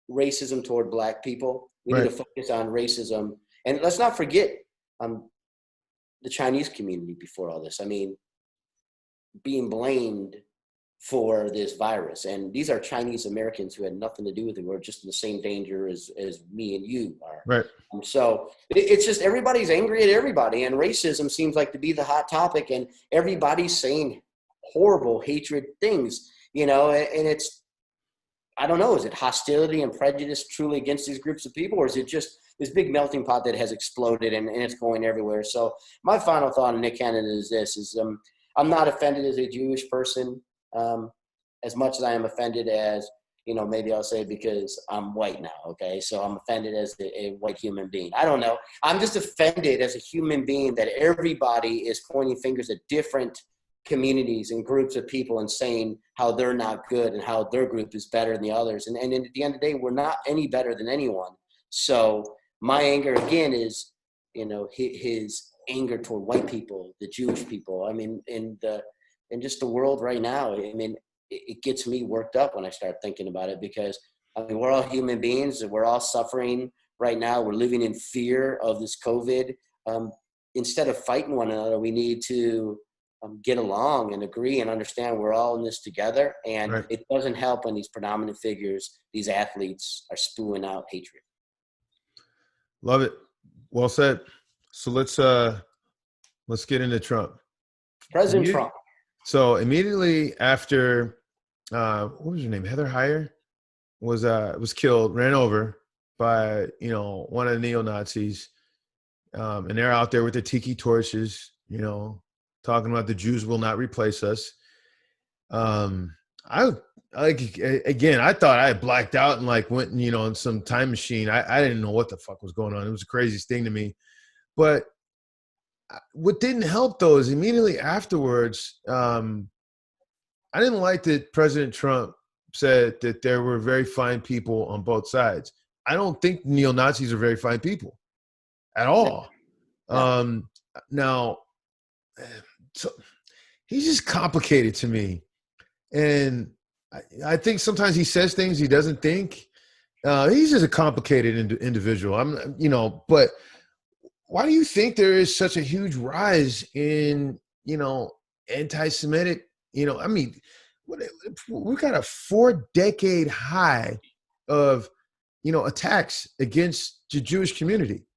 racism toward Black people. We need to focus on racism. And let's not forget the Chinese community before all this. I mean, being blamed for this virus. And these are Chinese Americans who had nothing to do with it. We're just in the same danger as me and you are. Right. So it's just everybody's angry at everybody. And racism seems like to be the hot topic. And everybody's saying horrible, hatred things, and it's, I don't know, is it hostility and prejudice truly against these groups of people? Or is it just this big melting pot that has exploded and it's going everywhere? So my final thought on Nick Cannon is this, I'm not offended as a Jewish person, as much as I am offended as maybe I'll say because I'm white now. Okay. So I'm offended as a white human being. I don't know. I'm just offended as a human being that everybody is pointing fingers at different communities and groups of people and saying how they're not good and how their group is better than the others. And at the end of the day, we're not any better than anyone. So my anger again is, his anger toward white people, the Jewish people. I mean, in just the world right now. I mean, it gets me worked up when I start thinking about it, because I mean, we're all human beings and we're all suffering right now. We're living in fear of this COVID. Instead of fighting one another, we need to get along and agree and understand we're all in this together. And Right. it doesn't help when these predominant figures, these athletes, are spewing out hatred. Love it. Well said. So let's get into Trump. President Trump. So immediately after, what was her name? Heather Heyer was killed, ran over by one of the neo-Nazis, and they're out there with their tiki torches, talking about the Jews will not replace us. I thought I had blacked out and went in some time machine. I didn't know what the fuck was going on. It was the craziest thing to me. But what didn't help though is immediately afterwards, I didn't like that President Trump said that there were very fine people on both sides. I don't think neo-Nazis are very fine people at all. No. Now, so he's just complicated to me. And I think sometimes he says things he doesn't think. He's just a complicated individual. But why do you think there is such a huge rise in, anti-Semitic, I mean, we got a 4-decade high of, attacks against the Jewish community.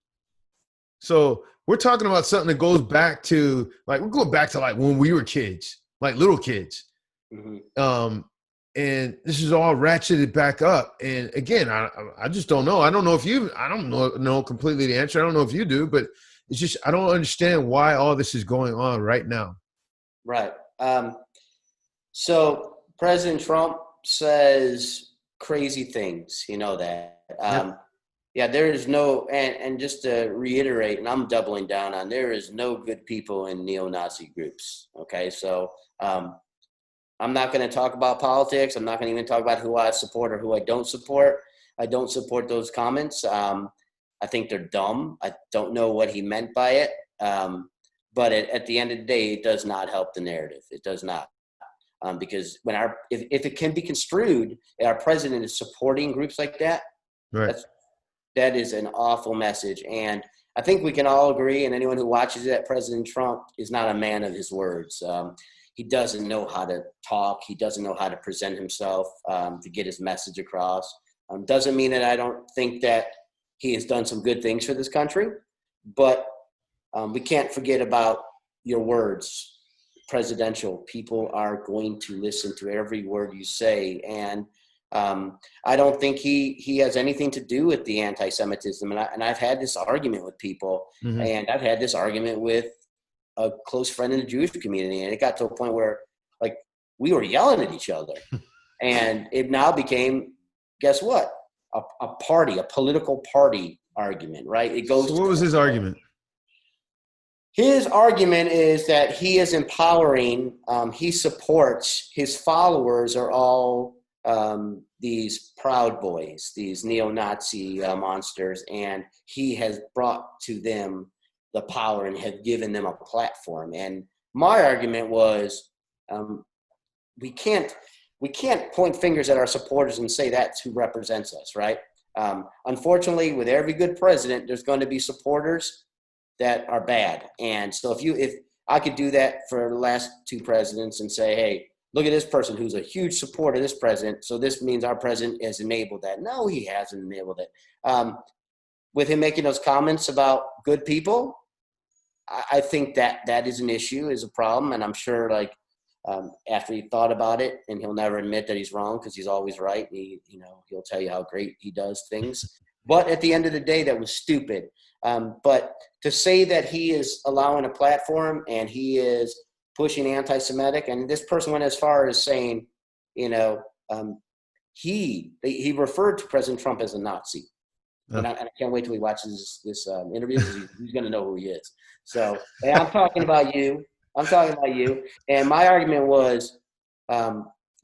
So we're talking about something that goes back to we're going back to when we were kids, little kids. Mm-hmm. And this is all ratcheted back up. And again, I just don't know. I don't know completely the answer. I don't know if you do, but it's just, I don't understand why all this is going on right now. Right. So President Trump says crazy things, that. Yep. Yeah, there is no, and just to reiterate, and I'm doubling down on, there is no good people in neo-Nazi groups. Okay, so I'm not going to talk about politics. I'm not going to even talk about who I support or who I don't support. I don't support those comments. I think they're dumb. I don't know what he meant by it. But at the end of the day, it does not help the narrative. It does not. Because if it can be construed, our president is supporting groups like that, right. That is an awful message. And I think we can all agree, and anyone who watches it, that President Trump is not a man of his words. He doesn't know how to talk. He doesn't know how to present himself to get his message across. Doesn't mean that I don't think that he has done some good things for this country, but we can't forget about your words. Presidential people are going to listen to every word you say. And I don't think he has anything to do with the anti-Semitism. And I've had this argument with people, mm-hmm. and I've had this argument with a close friend in the Jewish community. And it got to a point where we were yelling at each other. And it now became, guess what? A political party argument, right? It goes. So what was his argument? His argument is that he is empowering, he supports, his followers are all these Proud Boys, these neo-Nazi monsters, and he has brought to them the power and have given them a platform. And my argument was, we can't point fingers at our supporters and say that's who represents us, right? Unfortunately, with every good president, there's going to be supporters that are bad. And so if I could do that for the last 2 presidents and say, hey, look at this person who's a huge supporter of this president, so this means our president has enabled that. No, he hasn't enabled it. With him making those comments about good people, I think that is an issue, is a problem. And I'm sure after he thought about it, and he'll never admit that he's wrong because he's always right. He'll tell you how great he does things. But at the end of the day, that was stupid. But to say that he is allowing a platform and he is pushing anti-Semitic, and this person went as far as saying, he referred to President Trump as a Nazi. And I can't wait till he watches this interview, because he's going to know who he is. So hey, I'm talking about you. I'm talking about you. And my argument was,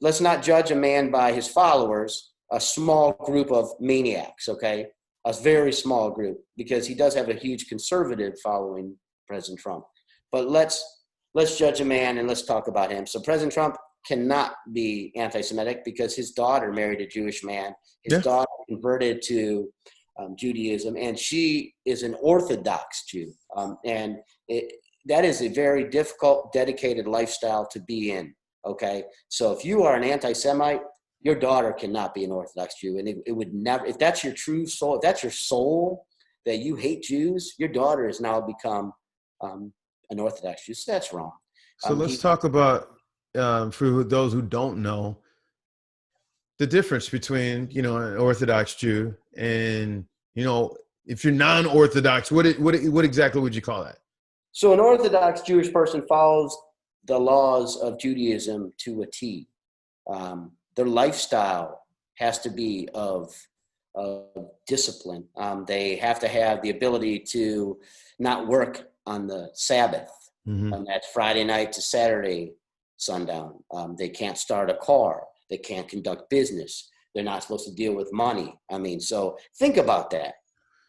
let's not judge a man by his followers, a small group of maniacs, okay? A very small group, because he does have a huge conservative following, President Trump. But let's judge a man and let's talk about him. So President Trump cannot be anti-Semitic because his daughter married a Jewish man. His daughter converted to Judaism, and she is an Orthodox Jew. And that is a very difficult, dedicated lifestyle to be in, okay? So if you are an anti-Semite, your daughter cannot be an Orthodox Jew. And it would never, if that's your true soul, if that's your soul, that you hate Jews, your daughter has now become an Orthodox Jew. So that's wrong. So let's talk about, for those who don't know, the difference between, an Orthodox Jew and, if you're non-Orthodox, what exactly would you call that? So an Orthodox Jewish person follows the laws of Judaism to a T. Their lifestyle has to be of discipline. They have to have the ability to not work on the Sabbath. Mm-hmm. That's Friday night to Saturday sundown. They can't start a car. They can't conduct business. They're not supposed to deal with money. I mean, so think about that.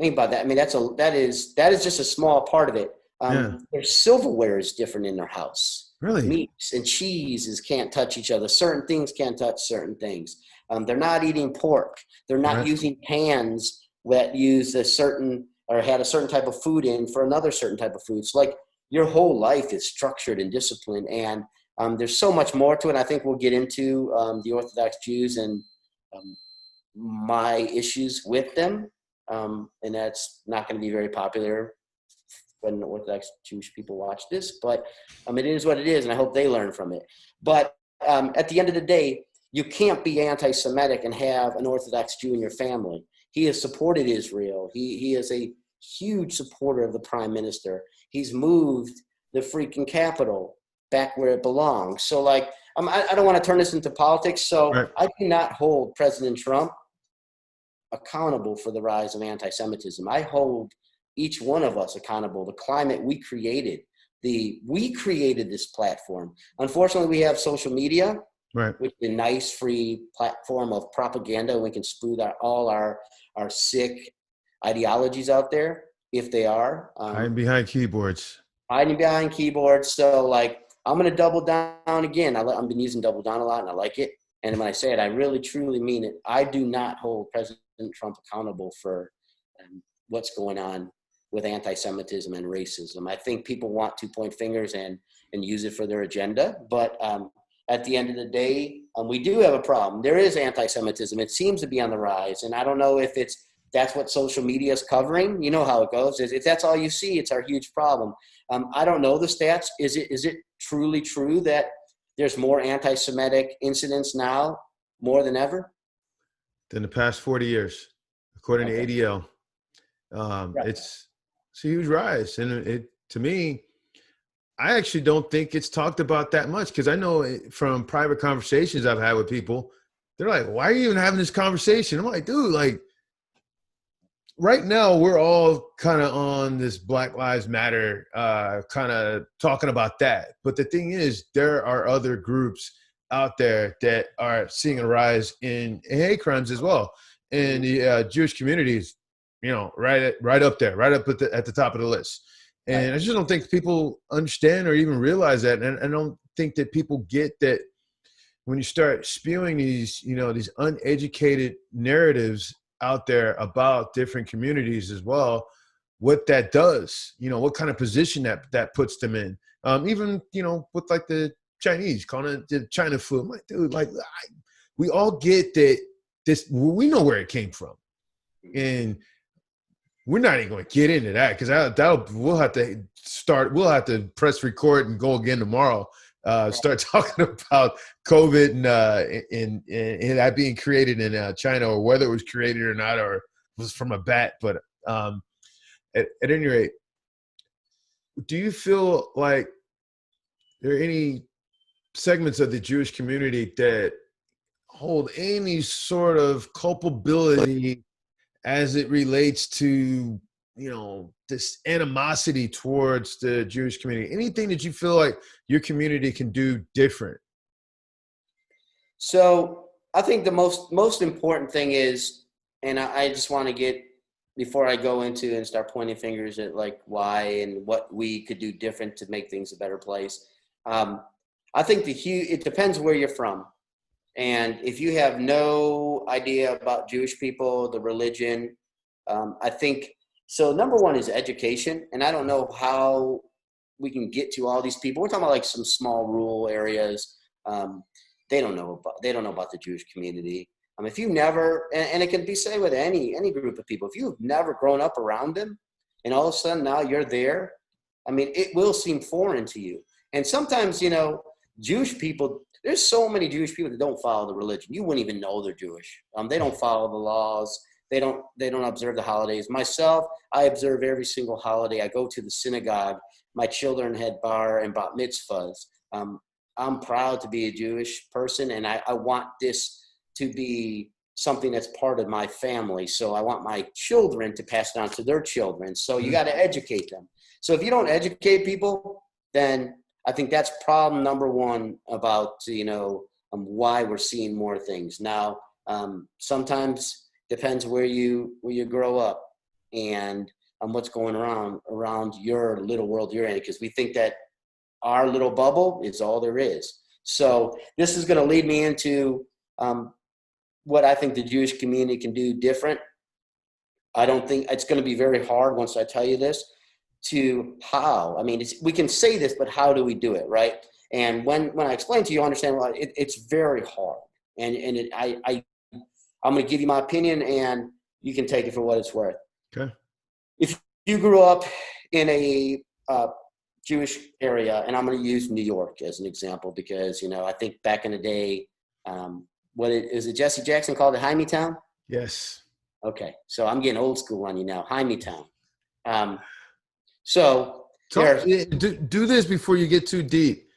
Think about that. I mean, that is just a small part of it. Their silverware is different in their house. Really? Meats and cheeses can't touch each other. Certain things can't touch certain things. They're not eating pork. They're not using pans that use a certain or had a certain type of food in for another certain type of food. So like your whole life is structured and disciplined, and there's so much more to it. I think we'll get into the Orthodox Jews and my issues with them. And that's not going to be very popular when Orthodox Jewish people watch this, but it is what it is, and I hope they learn from it. But at the end of the day, you can't be anti-Semitic and have an Orthodox Jew in your family. He has supported Israel. He is a huge supporter of the prime minister. He's moved the freaking capital back where it belongs. So like, I don't want to turn this into politics. So I do not hold President Trump accountable for the rise of anti-Semitism. I hold each one of us accountable. The climate we created, we created this platform. Unfortunately, we have social media, which is a nice free platform of propaganda. We can spew all our sick ideologies out there if they are. Hiding behind keyboards. So like, I'm going to double down again. I've been using double down a lot and I like it. And when I say it, I really, truly mean it. I do not hold President Trump accountable for what's going on with anti-Semitism and racism. I think people want to point fingers and use it for their agenda. But at the end of the day, we do have a problem. There is anti-Semitism. It seems to be on the rise. And I don't know if that's what social media is covering. You know how it goes. If that's all you see, it's our huge problem. I don't know the stats. Is it truly true that there's more anti-Semitic incidents now more than ever? In the past 40 years, according to ADL. It's a huge rise. And to me, I actually don't think it's talked about that much, because I know from private conversations I've had with people, they're like, why are you even having this conversation? I'm like, dude, like right now we're all kind of on this Black Lives Matter, kind of talking about that. But the thing is, there are other groups out there that are seeing a rise in hate crimes as well. And the Jewish communities, right up there, right up at the top of the list. And I just don't think people understand or even realize that. And I don't think that people get that when you start spewing these, these uneducated narratives out there about different communities as well, what that does, what kind of position that puts them in. Even, with like the Chinese, calling it the China flu. I'm like, dude, like we all get that we know where it came from. And we're not even going to get into that, because we'll have to press record and go again tomorrow. Start talking about COVID and that being created in China, or whether it was created or not, or was from a bat. But at any rate, do you feel like there are any segments of the Jewish community that hold any sort of culpability as it relates to, this animosity towards the Jewish community? Anything that you feel like your community can do different? So I think the most important thing is, and I just want to get, before I go into and start pointing fingers at like why and what we could do different to make things a better place. I think it depends where you're from. And if you have no idea about Jewish people, the religion, I think, so number one is education. And I don't know how we can get to all these people. We're talking about like some small rural areas. They don't know about the Jewish community. If you never, and it can be said with any group of people, if you've never grown up around them and all of a sudden now you're there, it will seem foreign to you. And sometimes, Jewish people, there's so many Jewish people that don't follow the religion. You wouldn't even know they're Jewish. They don't follow the laws. They don't observe the holidays. Myself, I observe every single holiday. I go to the synagogue. My children had bar and bat mitzvahs. I'm proud to be a Jewish person, and I want this to be something that's part of my family. So I want my children to pass it on to their children. So you got to educate them. So if you don't educate people, then I think that's problem number one about, why we're seeing more things. Now, sometimes depends where you grow up and what's going around your little world you're in, because we think that our little bubble is all there is. So this is going to lead me into what I think the Jewish community can do different. I don't think it's going to be very hard once I tell you this, to how. We can say this, but how do we do it, right? And when I explain to you, understand, well, it's very hard. And I'm going to give you my opinion, and you can take it for what it's worth. Okay. If you grew up in a Jewish area, and I'm going to use New York as an example because, I think back in the day, is it Jesse Jackson called it Jaime Town? Yes. Okay, so I'm getting old school on you now, Jaime Town. So do this before you get too deep.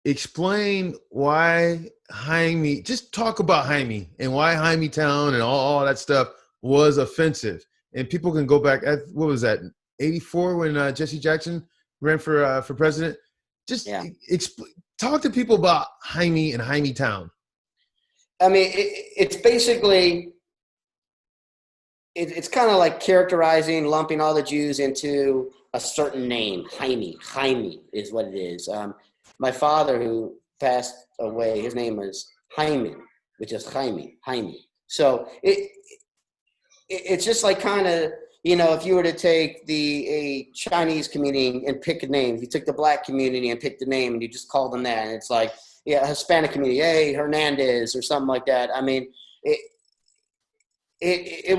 Explain why Jaime, just talk about Jaime and why Jaime Town and all that stuff was offensive. And people can go back at, what was that, 84 when Jesse Jackson ran for president? Just talk to people about Jaime and Jaime Town. It's basically, it's kind of like characterizing, lumping all the Jews into a certain name. Jaime is what it is. My father, who passed away, his name was Hyman, which is Jaime. So it's just like kind of, if you were to take a Chinese community and pick a name, if you took the black community and picked the name and you just called them that, and it's like, Hispanic community, hey, Hernandez or something like that. It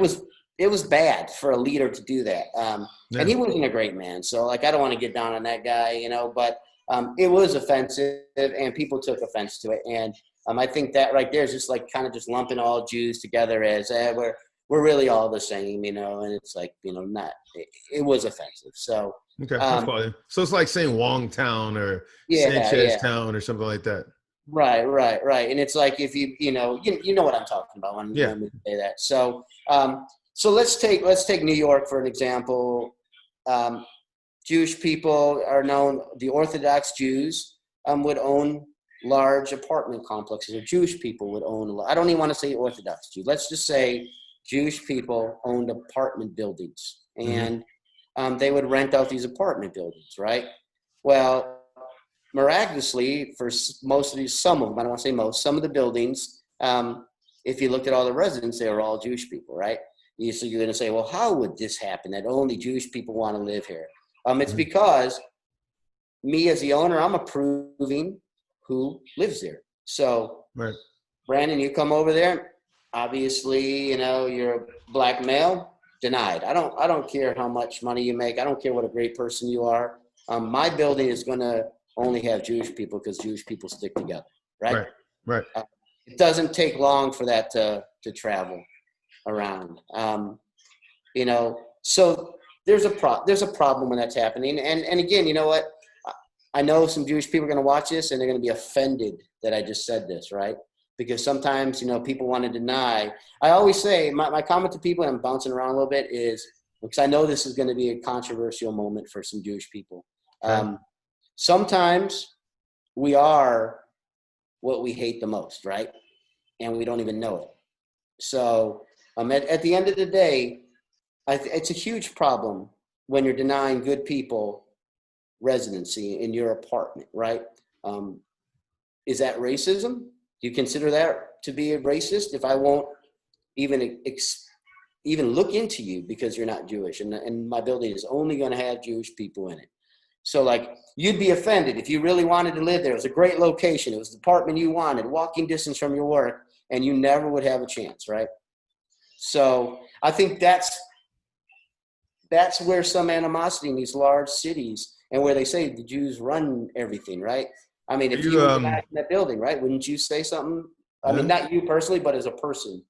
was bad for a leader to do that. And he wasn't a great man. So I don't want to get down on that guy, but it was offensive and people took offense to it. And I think that right there is just like kind of just lumping all Jews together as we're really all the same, and it's like, not, it was offensive. So, okay. So it's like saying Wong Town or Sanchez Town or something like that. Right. And it's like, if you know what I'm talking about when we say that. So, so let's take New York for an example. Jewish people are known, the Orthodox Jews would own large apartment complexes, or Jewish people would own, I don't even want to say Orthodox Jews. Let's just say Jewish people owned apartment buildings, and they would rent out these apartment buildings, right? Well, miraculously, for most of these, some of them, I don't want to say most, some of the buildings, if you looked at all the residents, they were all Jewish people, right? So you're going to say, well, how would this happen that only Jewish people want to live here? It's because me as the owner, I'm approving who lives there. So, Brandon, you come over there. Obviously, you're a black male. Denied. I don't care how much money you make. I don't care what a great person you are. My building is going to only have Jewish people because Jewish people stick together, right? Right. It doesn't take long for that to travel around. So there's a problem when that's happening. And again, you know what? I know some Jewish people are going to watch this and they're going to be offended that I just said this, right? because sometimes, people want to deny. I always say, my comment to people, and I'm bouncing around a little bit, is, because I know this is going to be a controversial moment for some Jewish people. Okay. Sometimes we are what we hate the most, right? And we don't even know it. So at the end of the day, it's a huge problem when you're denying good people residency in your apartment, right? Is that racism? Do you consider that to be a racist if I won't even even look into you because you're not Jewish, and my building is only going to have Jewish people in it? So like, you'd be offended if you really wanted to live there. It was a great location. It was the apartment you wanted, walking distance from your work, and you never would have a chance, right? So I think that's where some animosity in these large cities, and where they say the Jews run everything, right? I mean, if you were back in that building, right, wouldn't you say something? I mean, not you personally, but as a person.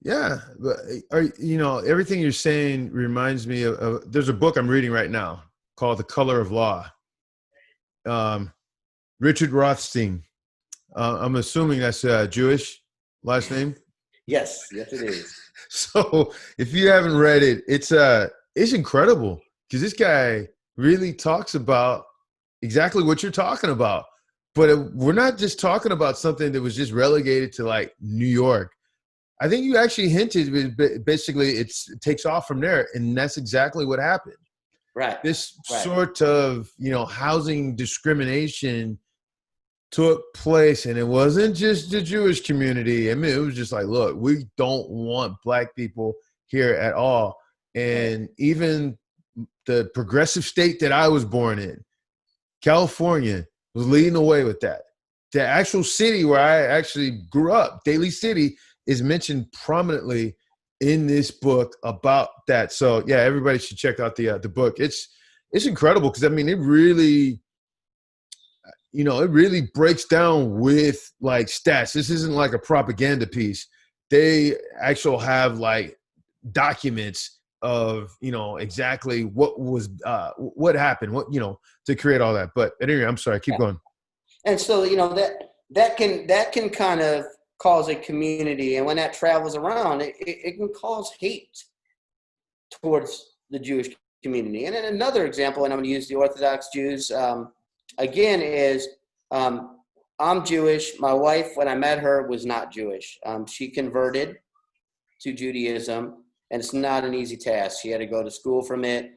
Yeah, but everything you're saying reminds me of there's a book I'm reading right now called The Color of Law. Richard Rothstein. I'm assuming that's a Jewish last name. Yes, it is. So if you haven't read it, it's incredible, because this guy really talks about exactly what you're talking about. But we're not just talking about something that was just relegated to like New York. I think you actually hinted, basically it takes off from there, and that's exactly what happened. Right. This right. sort of, housing discrimination took place, and it wasn't just the Jewish community. I mean, it was just like, look, we don't want Black people here at all. And even the progressive state that I was born in, California, was leading the way with that. The actual city where I actually grew up, Daly City, is mentioned prominently in this book about that. So yeah, everybody should check out the book. It's incredible, because I mean, it really breaks down with like stats. This isn't like a propaganda piece. They actually have like documents of exactly what was what happened, to create all that. But anyway, I'm sorry, keep going. And so that can kind of cause a community, and when that travels around, it can cause hate towards the Jewish community. And then another example, and I'm going to use the Orthodox Jews again, is I'm Jewish. My wife, when I met her, was not Jewish. She converted to Judaism, and it's not an easy task. She had to go to school from it.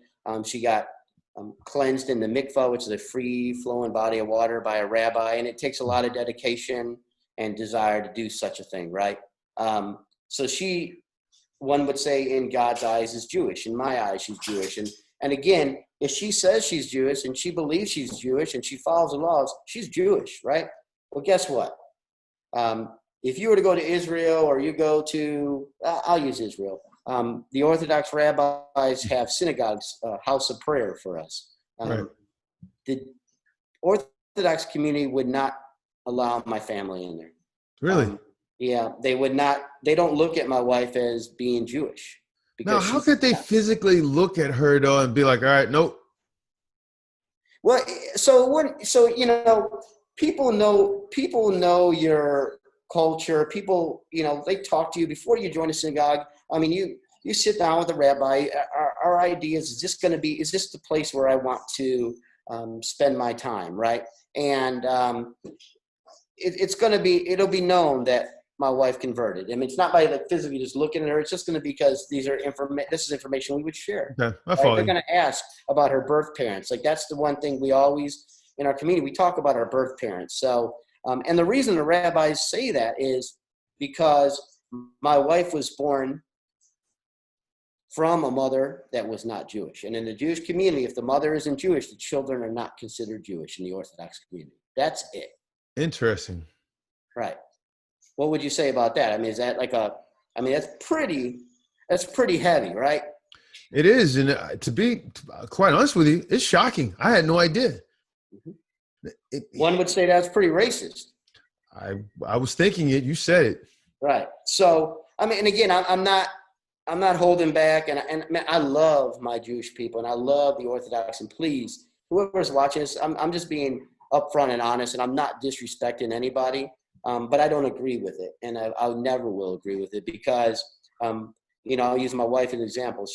She got cleansed in the mikvah, which is a free-flowing body of water, by a rabbi, and it takes a lot of dedication and desire to do such a thing, right? So she, one would say, in God's eyes, is Jewish. In my eyes, she's Jewish. And again, if she says she's Jewish and she believes she's Jewish and she follows the laws, she's Jewish, right? Well, guess what? If you were to go to Israel, or you go to, I'll use Israel. The Orthodox rabbis have synagogues, house of prayer for us. Right. The Orthodox community would not allow my family in there. Really? Yeah, they would not. They don't look at my wife as being Jewish. Now, how could they physically look at her though and be like, all right, nope? Well, people know your culture. People, they talk to you before you join a synagogue. I mean, you sit down with a rabbi. Our idea is this the place where I want to spend my time, right? And it'll be known that my wife converted. I mean, it's not by like physically just looking at her. It's just going to be because this is information we would share. Okay, right? They're going to ask about her birth parents. Like, that's the one thing we always, in our community, we talk about our birth parents. So, and the reason the rabbis say that is because my wife was born from a mother that was not Jewish. And in the Jewish community, if the mother isn't Jewish, the children are not considered Jewish in the Orthodox community. That's it. Interesting. Right. What would you say about that? I mean, is that that's pretty heavy, right? It is. And to be quite honest with you, it's shocking. I had no idea. Mm-hmm. One would say that's pretty racist. I was thinking it. You said it. Right. So, I mean, and again, I'm not holding back. And man, I love my Jewish people, and I love the Orthodox. And please, whoever's watching this, I'm just being upfront and honest, and I'm not disrespecting anybody. but I don't agree with it, and I never will agree with it because, I'll use my wife as an example.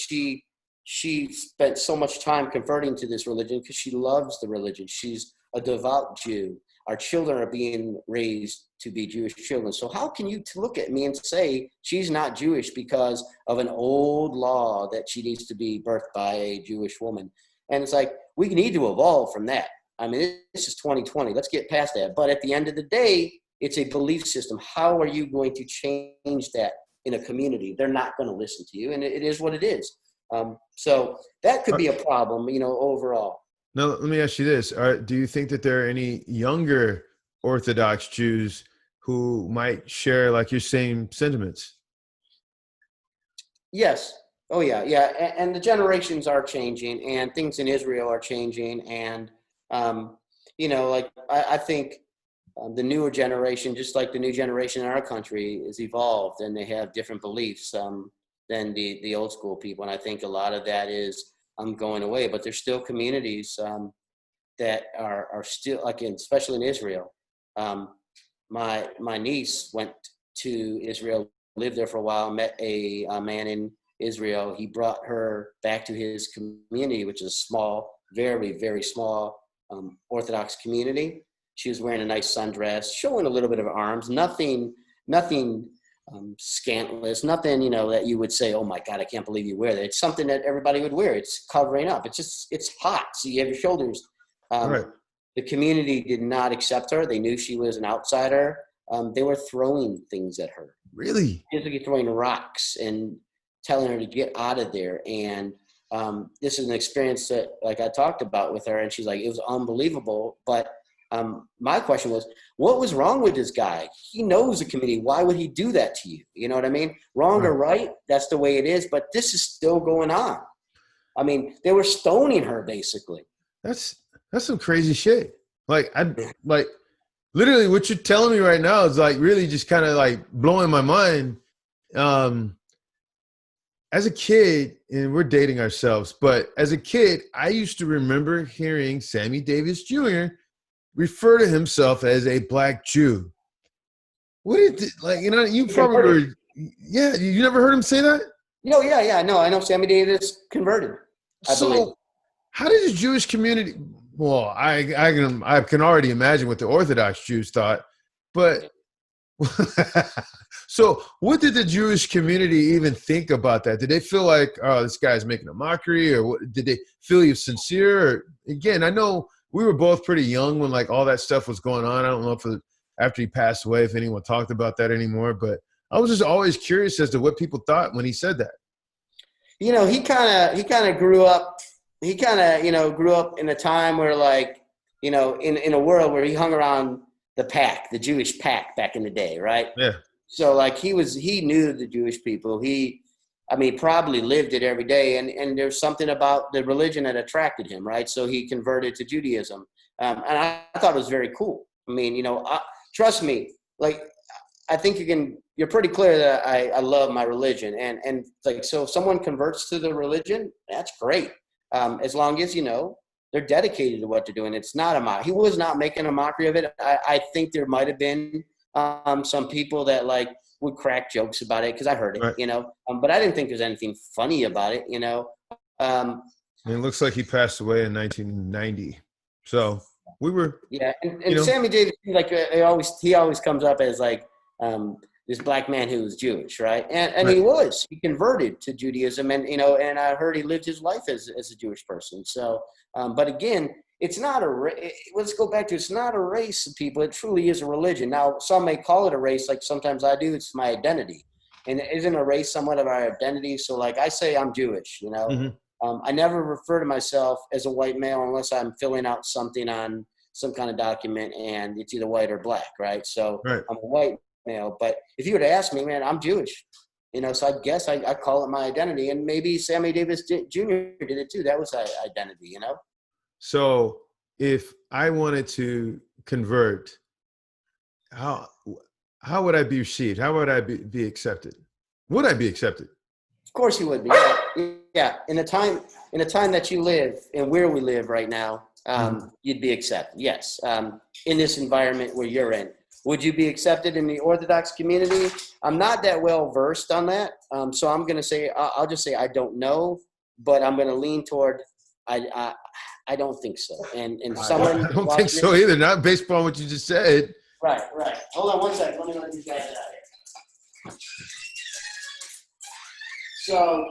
She spent so much time converting to this religion because she loves the religion. She's a devout Jew. Our children are being raised to be Jewish children. So how can you look at me and say she's not Jewish because of an old law that she needs to be birthed by a Jewish woman? And it's like, we need to evolve from that. I mean, this is 2020. Let's get past that. But at the end of the day, it's a belief system. How are you going to change that in a community? They're not going to listen to you, and it is what it is. So that could be a problem, overall. Now, let me ask you this. Do you think that there are any younger Orthodox Jews who might share like your same sentiments? Yes. Oh, yeah. Yeah. And the generations are changing, and things in Israel are changing. And, I think the newer generation, just like the new generation in our country, is evolved, and they have different beliefs than the old school people. And I think a lot of that is going away, but there's still communities that are still, like especially in Israel. My niece went to Israel, lived there for a while, met a man in Israel. He brought her back to his community, which is a small, very, very small Orthodox community. She was wearing a nice sundress, showing a little bit of arms, nothing scantless, nothing, that you would say, oh my God, I can't believe you wear that. It's something that everybody would wear. It's covering up. It's hot. So you have your shoulders. Right. The community did not accept her. They knew she was an outsider. They were throwing things at her. Really? Physically throwing rocks and telling her to get out of there. And this is an experience that, like I talked about with her, and she's like, it was unbelievable. But my question was, what was wrong with this guy? He knows the community. Why would he do that to you? You know what I mean? Wrong or right, that's the way it is. But this is still going on. I mean, they were stoning her basically. That's some crazy shit. Like literally what you're telling me right now is like really just kind of like blowing my mind. As a kid, and we're dating ourselves, but as a kid, I used to remember hearing Sammy Davis Jr. refer to himself as a black Jew. What did you probably were, yeah, you never heard him say that? No, yeah, no, I know Sammy Davis converted, I believe. How did the Jewish community? Well, I can already imagine what the Orthodox Jews thought, but so what did the Jewish community even think about that? Did they feel like, oh, this guy's making a mockery, or what, did they feel he was sincere? Or, again, I know we were both pretty young when like all that stuff was going on. I don't know if after he passed away, if anyone talked about that anymore, but I was just always curious as to what people thought when he said that. He kind of grew up. He kind of, grew up in a time where, like, in a world where he hung around the Jewish pack back in the day, right? Yeah. So like he knew the Jewish people. He probably lived it every day. And there's something about the religion that attracted him, right? So he converted to Judaism. And I thought it was very cool. I mean, trust me, like, I think you're pretty clear that I love my religion. And like, so if someone converts to the religion, that's great. As long as, they're dedicated to what they're doing. It's not a mock. He was not making a mockery of it. I think there might've been some people that like would crack jokes about it, because I heard it, right. But I didn't think there's anything funny about it, It looks like he passed away in 1990. So we were, yeah. And Sammy Davis, like he always comes up as like this black man who was Jewish, right? And right. he converted to Judaism, and and I heard he lived his life as a Jewish person. So, but again, it's not let's go back to, it's not a race of people. It truly is a religion. Now, some may call it a race, like sometimes I do. It's my identity. And isn't a race somewhat of our identity? So like I say I'm Jewish, Mm-hmm. I never refer to myself as a white male unless I'm filling out something on some kind of document and it's either white or black, right? So Right. I'm a white male. But if you were to ask me, man, I'm Jewish. So I guess I call it my identity. And maybe Sammy Davis Jr. did it too. That was our identity, So if I wanted to convert, how would I be received? How would I be accepted? Would I be accepted? Of course you would be. Yeah. In the time that you live and where we live right now, you'd be accepted. Yes. In this environment where you're in. Would you be accepted in the Orthodox community? I'm not that well versed on that, so I'm going to say I'll just say I don't know, but I'm going to lean toward I don't think so. And someone I don't think so either. Not based upon what you just said. Right. Hold on one second. Let me let these guys out here. So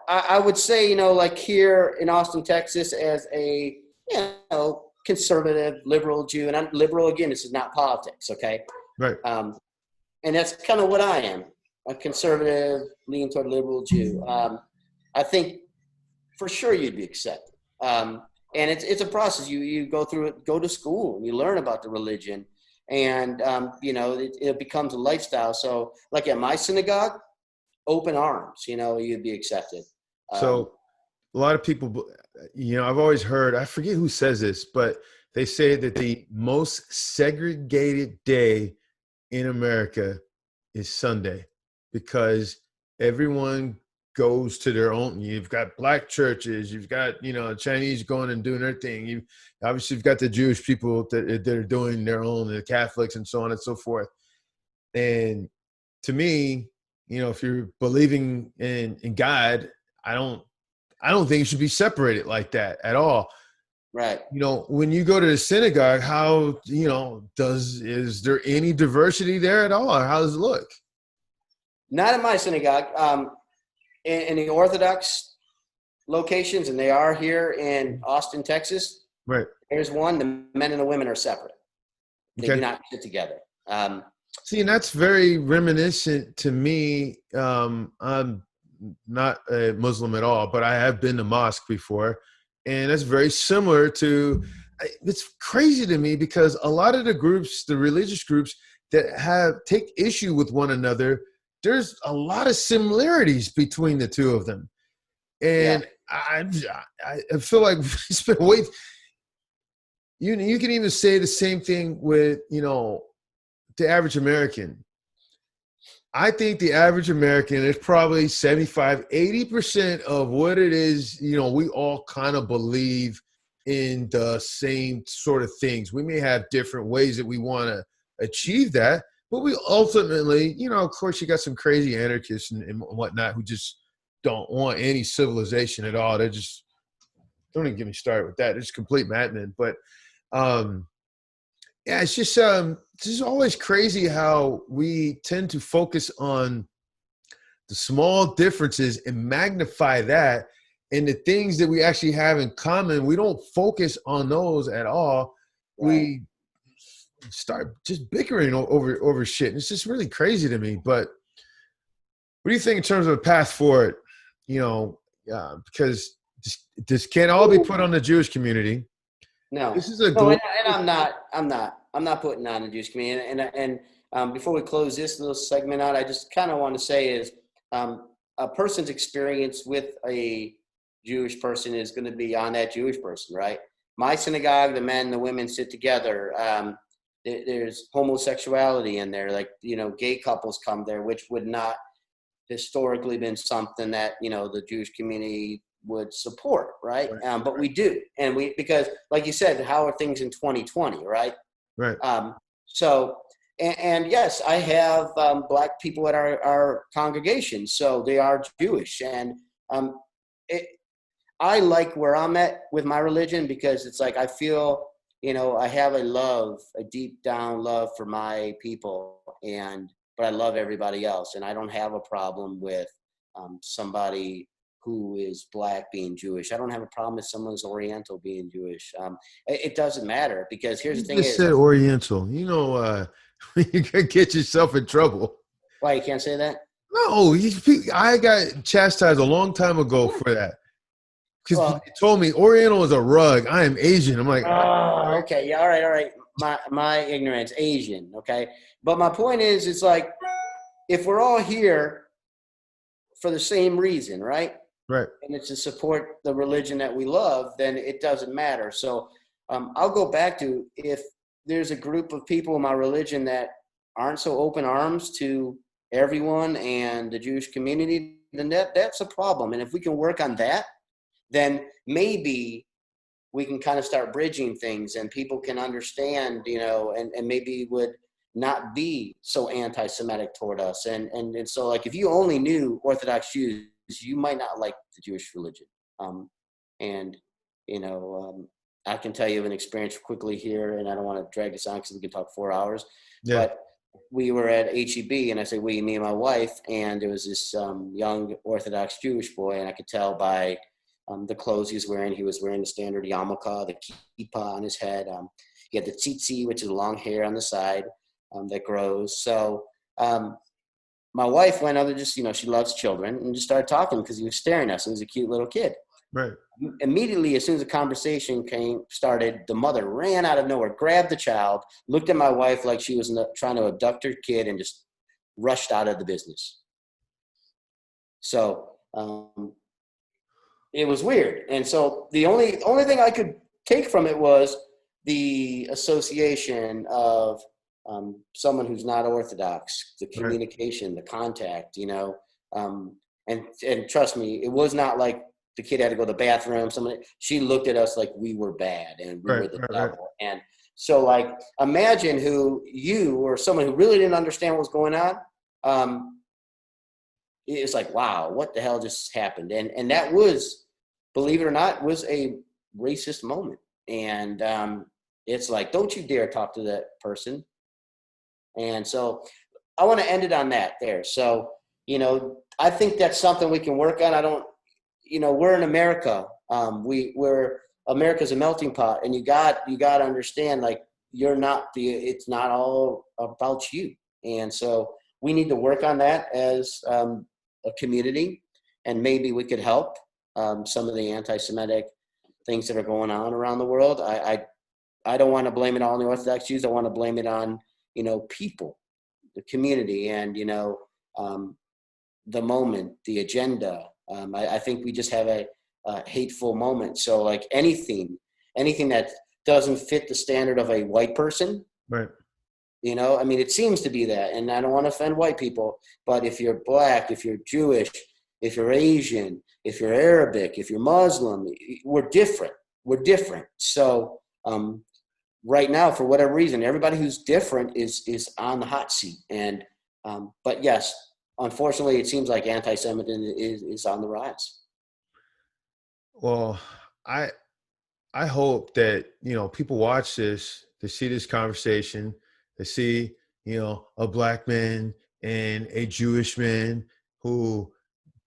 I would say, like here in Austin, Texas, as a conservative, liberal Jew, and I'm liberal again. This is not politics, okay? Right. And that's kind of what I am, a conservative, lean toward liberal Jew. I think for sure you'd be accepted. And it's a process. You go through it, go to school, and you learn about the religion, and it becomes a lifestyle. So, like at my synagogue, open arms. You'd be accepted. So, a lot of people, I've always heard, I forget who says this, but they say that the most segregated day in America is Sunday because everyone goes to their own. You've got black churches, you've got, Chinese going and doing their thing. You've got the Jewish people that are doing their own, the Catholics and so on and so forth. And to me, if you're believing in God, I don't think it should be separated like that at all. Right. When you go to the synagogue, how, is there any diversity there at all? Or how does it look? Not in my synagogue. In the Orthodox locations, and they are here in Austin, Texas. Right. There's one, the men and the women are separate. They do not sit together. See, and that's very reminiscent to me. I'm not a Muslim at all, but I have been to mosque before. And that's very similar to, it's crazy to me because a lot of the groups, the religious groups that take issue with one another, there's a lot of similarities between the two of them. And I feel like it's been you can even say the same thing with, the average American. I think the average American is probably 75-80% of what it is, we all kind of believe in the same sort of things. We may have different ways that we want to achieve that, but we ultimately, of course, you got some crazy anarchists and whatnot who just don't want any civilization at all. They just don't even get me started with that. They're just complete madmen. But it's just always crazy how we tend to focus on the small differences and magnify that, and the things that we actually have in common, we don't focus on those at all. Right. We start just bickering over shit. And it's just really crazy to me. But what do you think in terms of a path forward? Because this can't all be put on the Jewish community. No, this is a and I'm not putting on the Jewish community. And before we close this little segment out, I just kind of want to say is a person's experience with a Jewish person is going to be on that Jewish person, right? My synagogue, the men, the women sit together. There's homosexuality in there, like, gay couples come there, which would not historically been something that, the Jewish community would support, right? But we do. And because like you said, how are things in 2020, right? Right. So, and yes, I have black people at our congregation, so they are Jewish. And I like where I'm at with my religion because it's like I feel, I have a deep down love for my people, but I love everybody else. And I don't have a problem with somebody who is black being Jewish. I don't have a problem with someone's Oriental being Jewish. It doesn't matter because here's the thing. You just said Oriental. You can get yourself in trouble. Why, you can't say that? No, I got chastised a long time ago for that. Because he told me Oriental is a rug. I am Asian. I'm like, oh, okay. Yeah, all right. My ignorance, Asian, okay? But my point is, it's like, if we're all here for the same reason, right? Right. And it's to support the religion that we love, then it doesn't matter. So I'll go back to, if there's a group of people in my religion that aren't so open arms to everyone and the Jewish community, then that's a problem. And if we can work on that, then maybe we can kind of start bridging things, and people can understand, you know, and maybe would not be so anti-Semitic toward us. And so, like, if you only knew Orthodox Jews, you might not like the Jewish religion. And, you know, I can tell you an experience quickly here, and I don't want to drag this on because we can talk 4 hours, Yeah. but we were at HEB, and I say we, me and my wife, and there was this young Orthodox Jewish boy, and I could tell by the clothes he was wearing. He was wearing the standard yarmulke, the kippah on his head. He had the tzitzi, which is long hair on the side that grows. So my wife went over, just, you know, she loves children, and just started talking because he was staring at us. He was a cute little kid. Right. Immediately, as soon as the conversation started, the mother ran out of nowhere, grabbed the child, looked at my wife like she was trying to abduct her kid, and just rushed out of the business. So it was weird. And so the only thing I could take from it was the association of someone who's not Orthodox, the communication, the contact, you know, and trust me, it was not like the kid had to go to the bathroom. She looked at us like we were bad and we were the devil. And so, like, imagine you or someone who really didn't understand what was going on. It's like, wow, what the hell just happened? And that was, believe it or not, was a racist moment. And it's like, don't you dare talk to that person. And so I want to end it on that there. So, you know, I think that's something we can work on. You know, we're in America. We're America's a melting pot, and you got to understand, like, it's not all about you. And so we need to work on that as a community, and maybe we could help some of the anti-Semitic things that are going on around the world. I don't want to blame it all on the Orthodox Jews. I want to blame it on, you know, people, the community, and, you know, the moment, the agenda. I think we just have a hateful moment. So, like, anything that doesn't fit the standard of a white person, right? You know, I mean, it seems to be that, and I don't want to offend white people, but if you're Black, if you're Jewish, if you're Asian, if you're Arabic, if you're Muslim, we're different. We're different. So right now, for whatever reason, everybody who's different is on the hot seat. And but yes, unfortunately, it seems like anti-Semitism is on the rise. Well, I hope that, you know, people watch this, they see this conversation, they see, you know, a Black man and a Jewish man who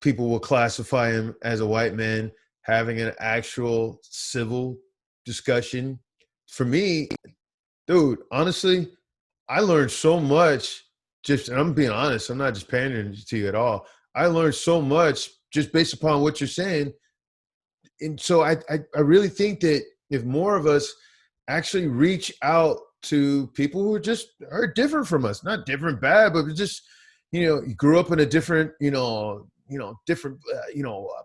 people will classify him as a white man, having an actual civil discussion. For me, dude, honestly, I learned so much. And I'm being honest, I'm not just pandering to you at all. I learned so much just based upon what you're saying. And so I really think that if more of us actually reach out to people who are different from us, not different bad, but just, you know, you grew up in a different, different,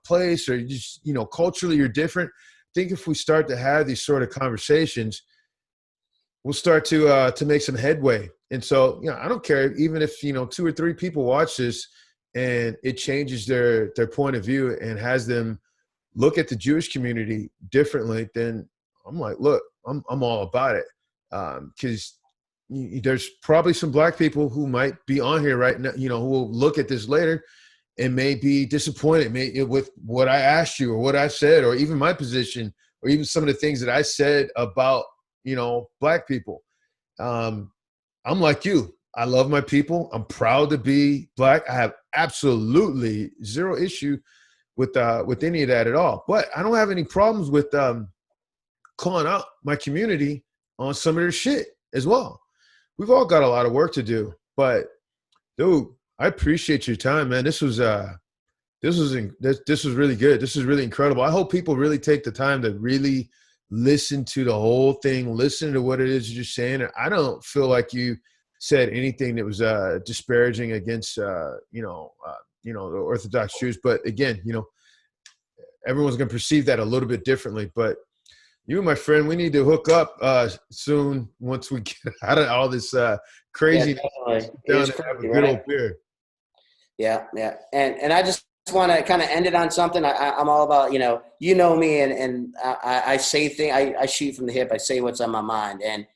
place, or just, you know, culturally you're different. I think if we start to have these sort of conversations, we'll start to make some headway. And so, you know, I don't care, even if, you know, 2 or 3 people watch this and it changes their point of view and has them look at the Jewish community differently, then I'm like, look, I'm all about it. Because there's probably some Black people who might be on here right now, you know, who will look at this later and may be disappointed with what I asked you or what I said, or even my position, or even some of the things that I said about, you know, Black people. I'm like you. I love my people. I'm proud to be Black. I have absolutely zero issue with any of that at all. But I don't have any problems with calling out my community on some of their shit as well. We've all got a lot of work to do. But dude, I appreciate your time, man. This was really good. This is really incredible. I hope people really take the time to really listen to the whole thing, listen to what it is you're saying. And I don't feel like you said anything that was disparaging against the Orthodox Jews. But again, you know, everyone's going to perceive that a little bit differently. But you, my friend, we need to hook up soon once we get out of all this crazy. Yeah, definitely. It is crazy, have a good old beer. Yeah, yeah. And I just want to kind of end it on something. I'm all about, you know me, and I say things, I shoot from the hip. I say what's on my mind. And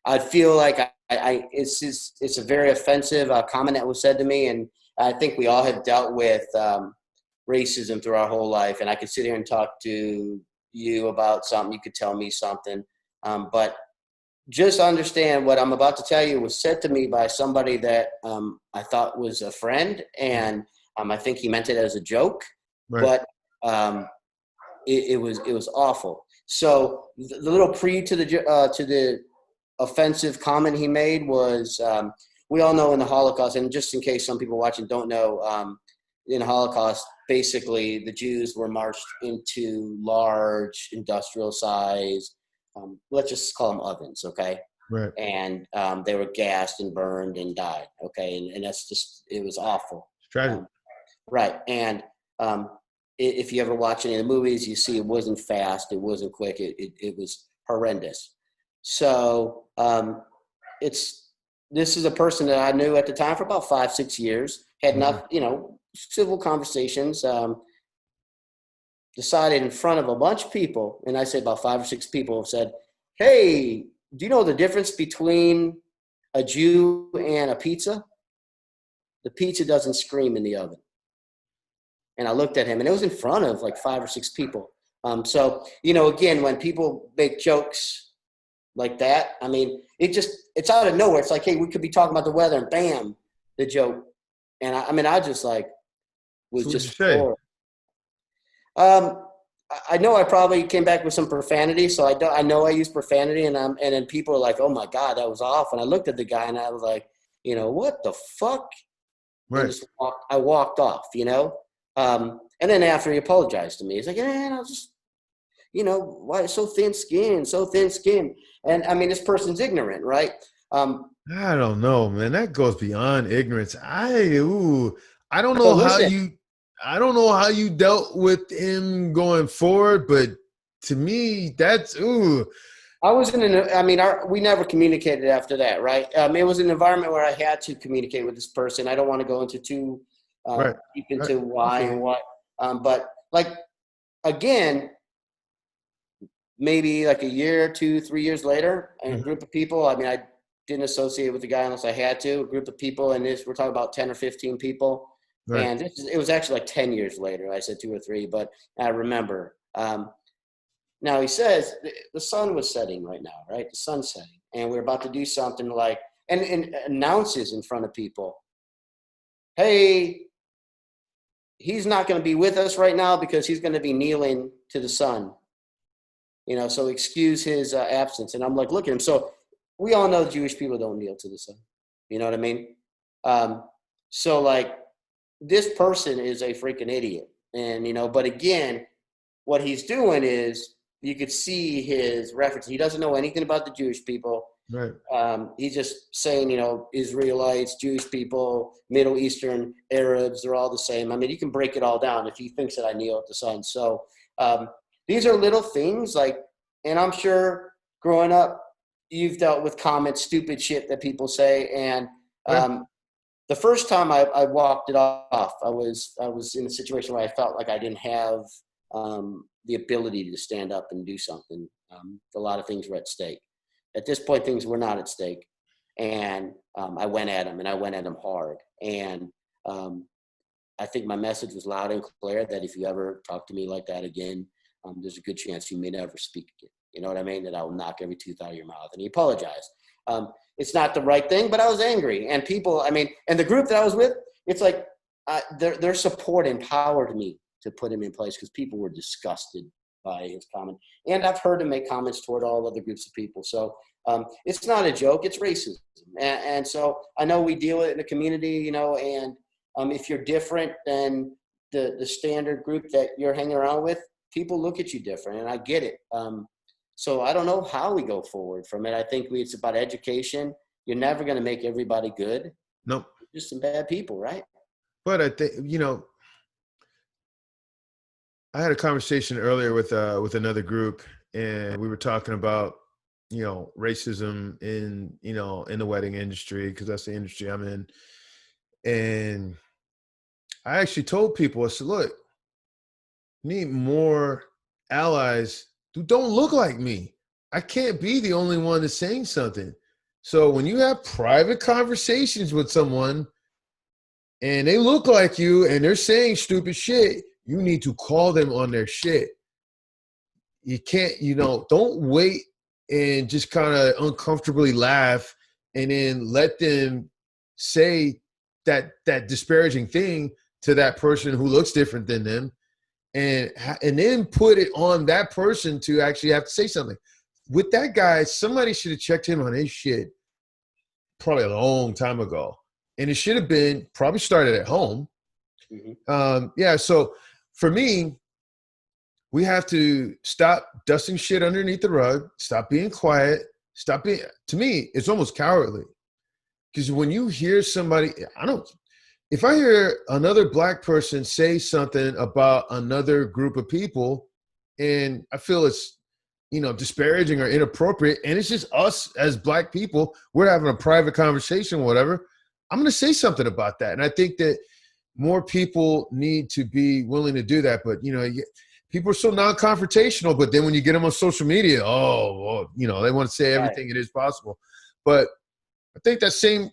I feel like it's a very offensive comment that was said to me. And I think we all have dealt with racism through our whole life. And I could sit here and talk to you about something. You could tell me something. But just understand what I'm about to tell you was said to me by somebody that I thought was a friend. And I think he meant it as a joke, Right. but it was awful. So the little to the offensive comment he made was, we all know in the Holocaust, and just in case some people watching don't know, in the Holocaust, basically the Jews were marched into large industrial size, let's just call them ovens, okay? Right. And they were gassed and burned and died, okay? And that's just, it was awful. It's tragic. Right. And if you ever watch any of the movies, you see it wasn't fast, it wasn't quick, it was horrendous. So this is a person that I knew at the time for about 5-6 years, had enough, civil conversations, decided in front of a bunch of people, and I say about 5 or 6 people, said, "Hey, do you know the difference between a Jew and a pizza? The pizza doesn't scream in the oven." And I looked at him, and it was in front of like 5 or 6 people. So, again, when people make jokes like that, I mean, it's out of nowhere. It's like, hey, we could be talking about the weather, and bam, the joke. And I just like was So what'd you just say? floored. I know I probably came back with some profanity, so I know I used profanity, and then people are like, "Oh my God, that was awful." And I looked at the guy, and I was like, what the fuck? And Right. I walked off, and then after he apologized to me, he's like, I'll just, why so thin skin, so thin skin. And I mean, this person's ignorant, right? I don't know, man. That goes beyond ignorance. I don't So know how listen, you I don't know how you dealt with him going forward, but to me, that's I was we never communicated after that, right? It was an environment where I had to communicate with this person. I don't want to go into too right. deep Right. into I why feel and you. what. But like, again, maybe like a year, 2, 3 years later, a Mhm. group of people. I mean, I didn't associate with the guy unless I had to. A group of people, and we're talking about 10 or 15 people. Right. And it was actually like 10 years later. I said 2 or 3, but I remember. Now he says the sun was setting right now, right? The sun's setting, and we're about to do something like, and announces in front of people, "Hey, he's not going to be with us right now because he's going to be kneeling to the sun." So excuse his absence. And I'm like, look at him. So we all know Jewish people don't kneel to the sun. You know what I mean? Um, so like, this person is a freaking idiot. And, but again, what he's doing is you could see his reference. He doesn't know anything about the Jewish people. Right. He's just saying, Israelites, Jewish people, Middle Eastern, Arabs, they're all the same. I mean, you can break it all down if he thinks that I kneel at the sun. So these are little things like, and I'm sure growing up, you've dealt with comments, stupid shit that people say. And Yeah. the first time I walked it off, I was in a situation where I felt like I didn't have the ability to stand up and do something. A lot of things were at stake. At this point, things were not at stake. And I went at him, and I went at him hard. And I think my message was loud and clear that if you ever talk to me like that again, there's a good chance you may never speak again. You know what I mean? That I will knock every tooth out of your mouth. And he apologized. It's not the right thing, but I was angry. And people, and the group that I was with, it's like their support empowered me to put him in place because people were disgusted by his comment. And I've heard him make comments toward all other groups of people. So it's not a joke, it's racism. And so I know we deal with it in the community, and if you're different than the standard group that you're hanging around with, people look at you different, and I get it. So I don't know how we go forward from it. I think it's about education. You're never going to make everybody good. Nope. Just some bad people, right? But I think I had a conversation earlier with another group, and we were talking about racism in the wedding industry because that's the industry I'm in, and I actually told people, I said, look, need more allies who don't look like me. I can't be the only one that's saying something. So when you have private conversations with someone and they look like you and they're saying stupid shit, you need to call them on their shit. You can't, don't wait and just kind of uncomfortably laugh and then let them say that disparaging thing to that person who looks different than them, and then put it on that person to actually have to say something. With that guy, somebody should have checked him on his shit probably a long time ago. And it should have been probably started at home. Yeah, so for me, we have to stop dusting shit underneath the rug, stop being quiet, to me, it's almost cowardly. Because when you hear somebody, if I hear another black person say something about another group of people and I feel it's, disparaging or inappropriate, and it's just us as black people, we're having a private conversation, whatever, I'm going to say something about that. And I think that more people need to be willing to do that. But, people are so non-confrontational, but then when you get them on social media, they want to say everything it is possible. But I think that same,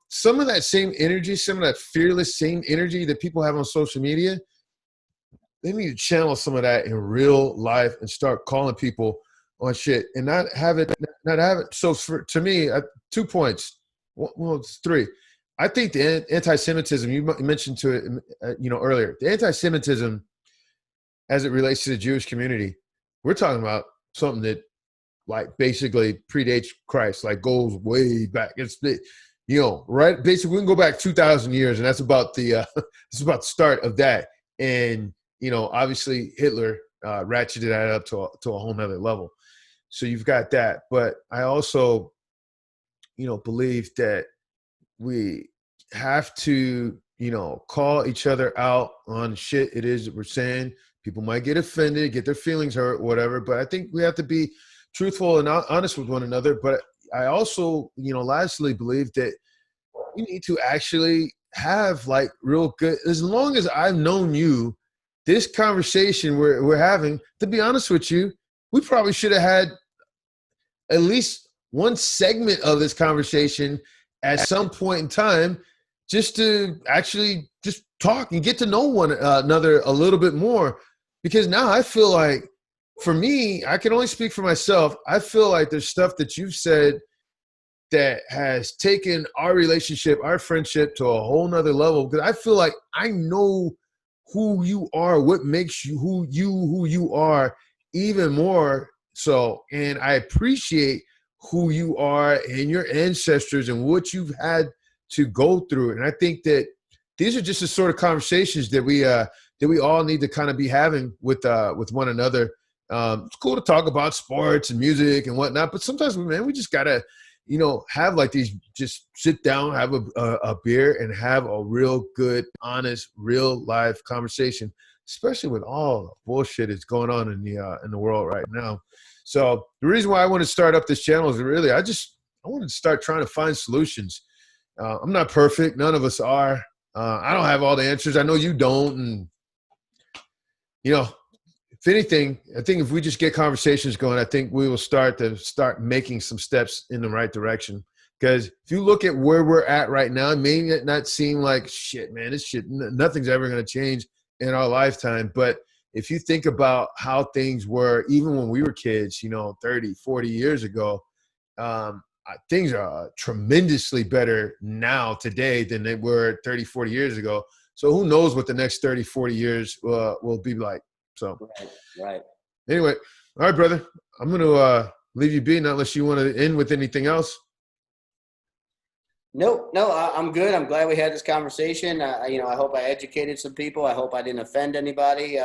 some of that same energy, some of that fearless same energy that people have on social media, they need to channel some of that in real life and start calling people on shit and not have it. So to me, 2 points. Well, it's 3. I think the anti-Semitism, you mentioned to it, earlier, the anti-Semitism as it relates to the Jewish community, we're talking about something that like basically predates Christ, like goes way back. It's right. Basically, we can go back 2,000 years, and that's about the it's about the start of that. And obviously Hitler ratcheted that up to a whole nother level. So you've got that, but I also, believe that we have to, call each other out on shit it is that we're saying. People might get offended, get their feelings hurt, whatever, but I think we have to be truthful and honest with one another. But I also, lastly believe that we need to actually have like real good, as long as I've known you, this conversation we're having, to be honest with you, we probably should have had at least one segment of this conversation at some point in time, just to actually just talk and get to know one another a little bit more. Because now I feel like, for me, I can only speak for myself. I feel like there's stuff that you've said that has taken our relationship, our friendship to a whole nother level. Because I feel like I know who you are, what makes you who you are even more so. And I appreciate who you are and your ancestors and what you've had to go through. And I think that these are just the sort of conversations that we all need to kind of be having with one another. It's cool to talk about sports and music and whatnot, but sometimes, man, we just gotta, have like these, just sit down, have a beer, and have a real good, honest, real life conversation, especially with all the bullshit that's going on in the world right now. So the reason why I want to start up this channel is really, I wanted to start trying to find solutions. I'm not perfect. None of us are. I don't have all the answers. I know you don't. And, if anything, I think if we just get conversations going, I think we will start making some steps in the right direction. Because if you look at where we're at right now, it may not seem like shit, man, nothing's ever going to change in our lifetime. But if you think about how things were, even when we were kids, 30, 40 years ago, things are tremendously better now today than they were 30, 40 years ago. So who knows what the next 30, 40 years will be like. So right. Anyway, all right, brother, I'm going to leave you be, not unless you want to end with anything else. No, I'm good. I'm glad we had this conversation. I hope I educated some people. I hope I didn't offend anybody.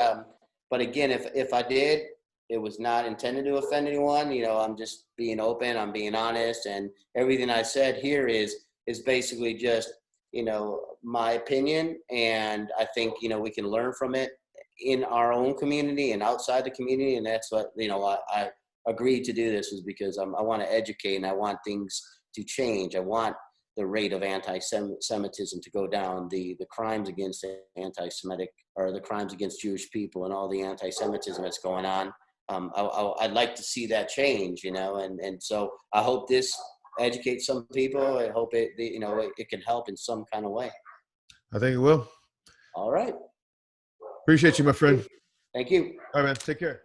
But again, if I did, it was not intended to offend anyone. I'm just being open. I'm being honest, and everything I said here is basically just my opinion. And I think we can learn from it in our own community and outside the community. And that's what I agreed to do this, is because I want to educate and I want things to change. I want the rate of anti-Semitism to go down, the crimes against anti-Semitic, or the crimes against Jewish people, and all the anti-Semitism that's going on. I'd like to see that change, you know, and so I hope this educates some people. I hope it can help in some kind of way. I think it will. All right. Appreciate you, my friend. Thank you. All right, man. Take care.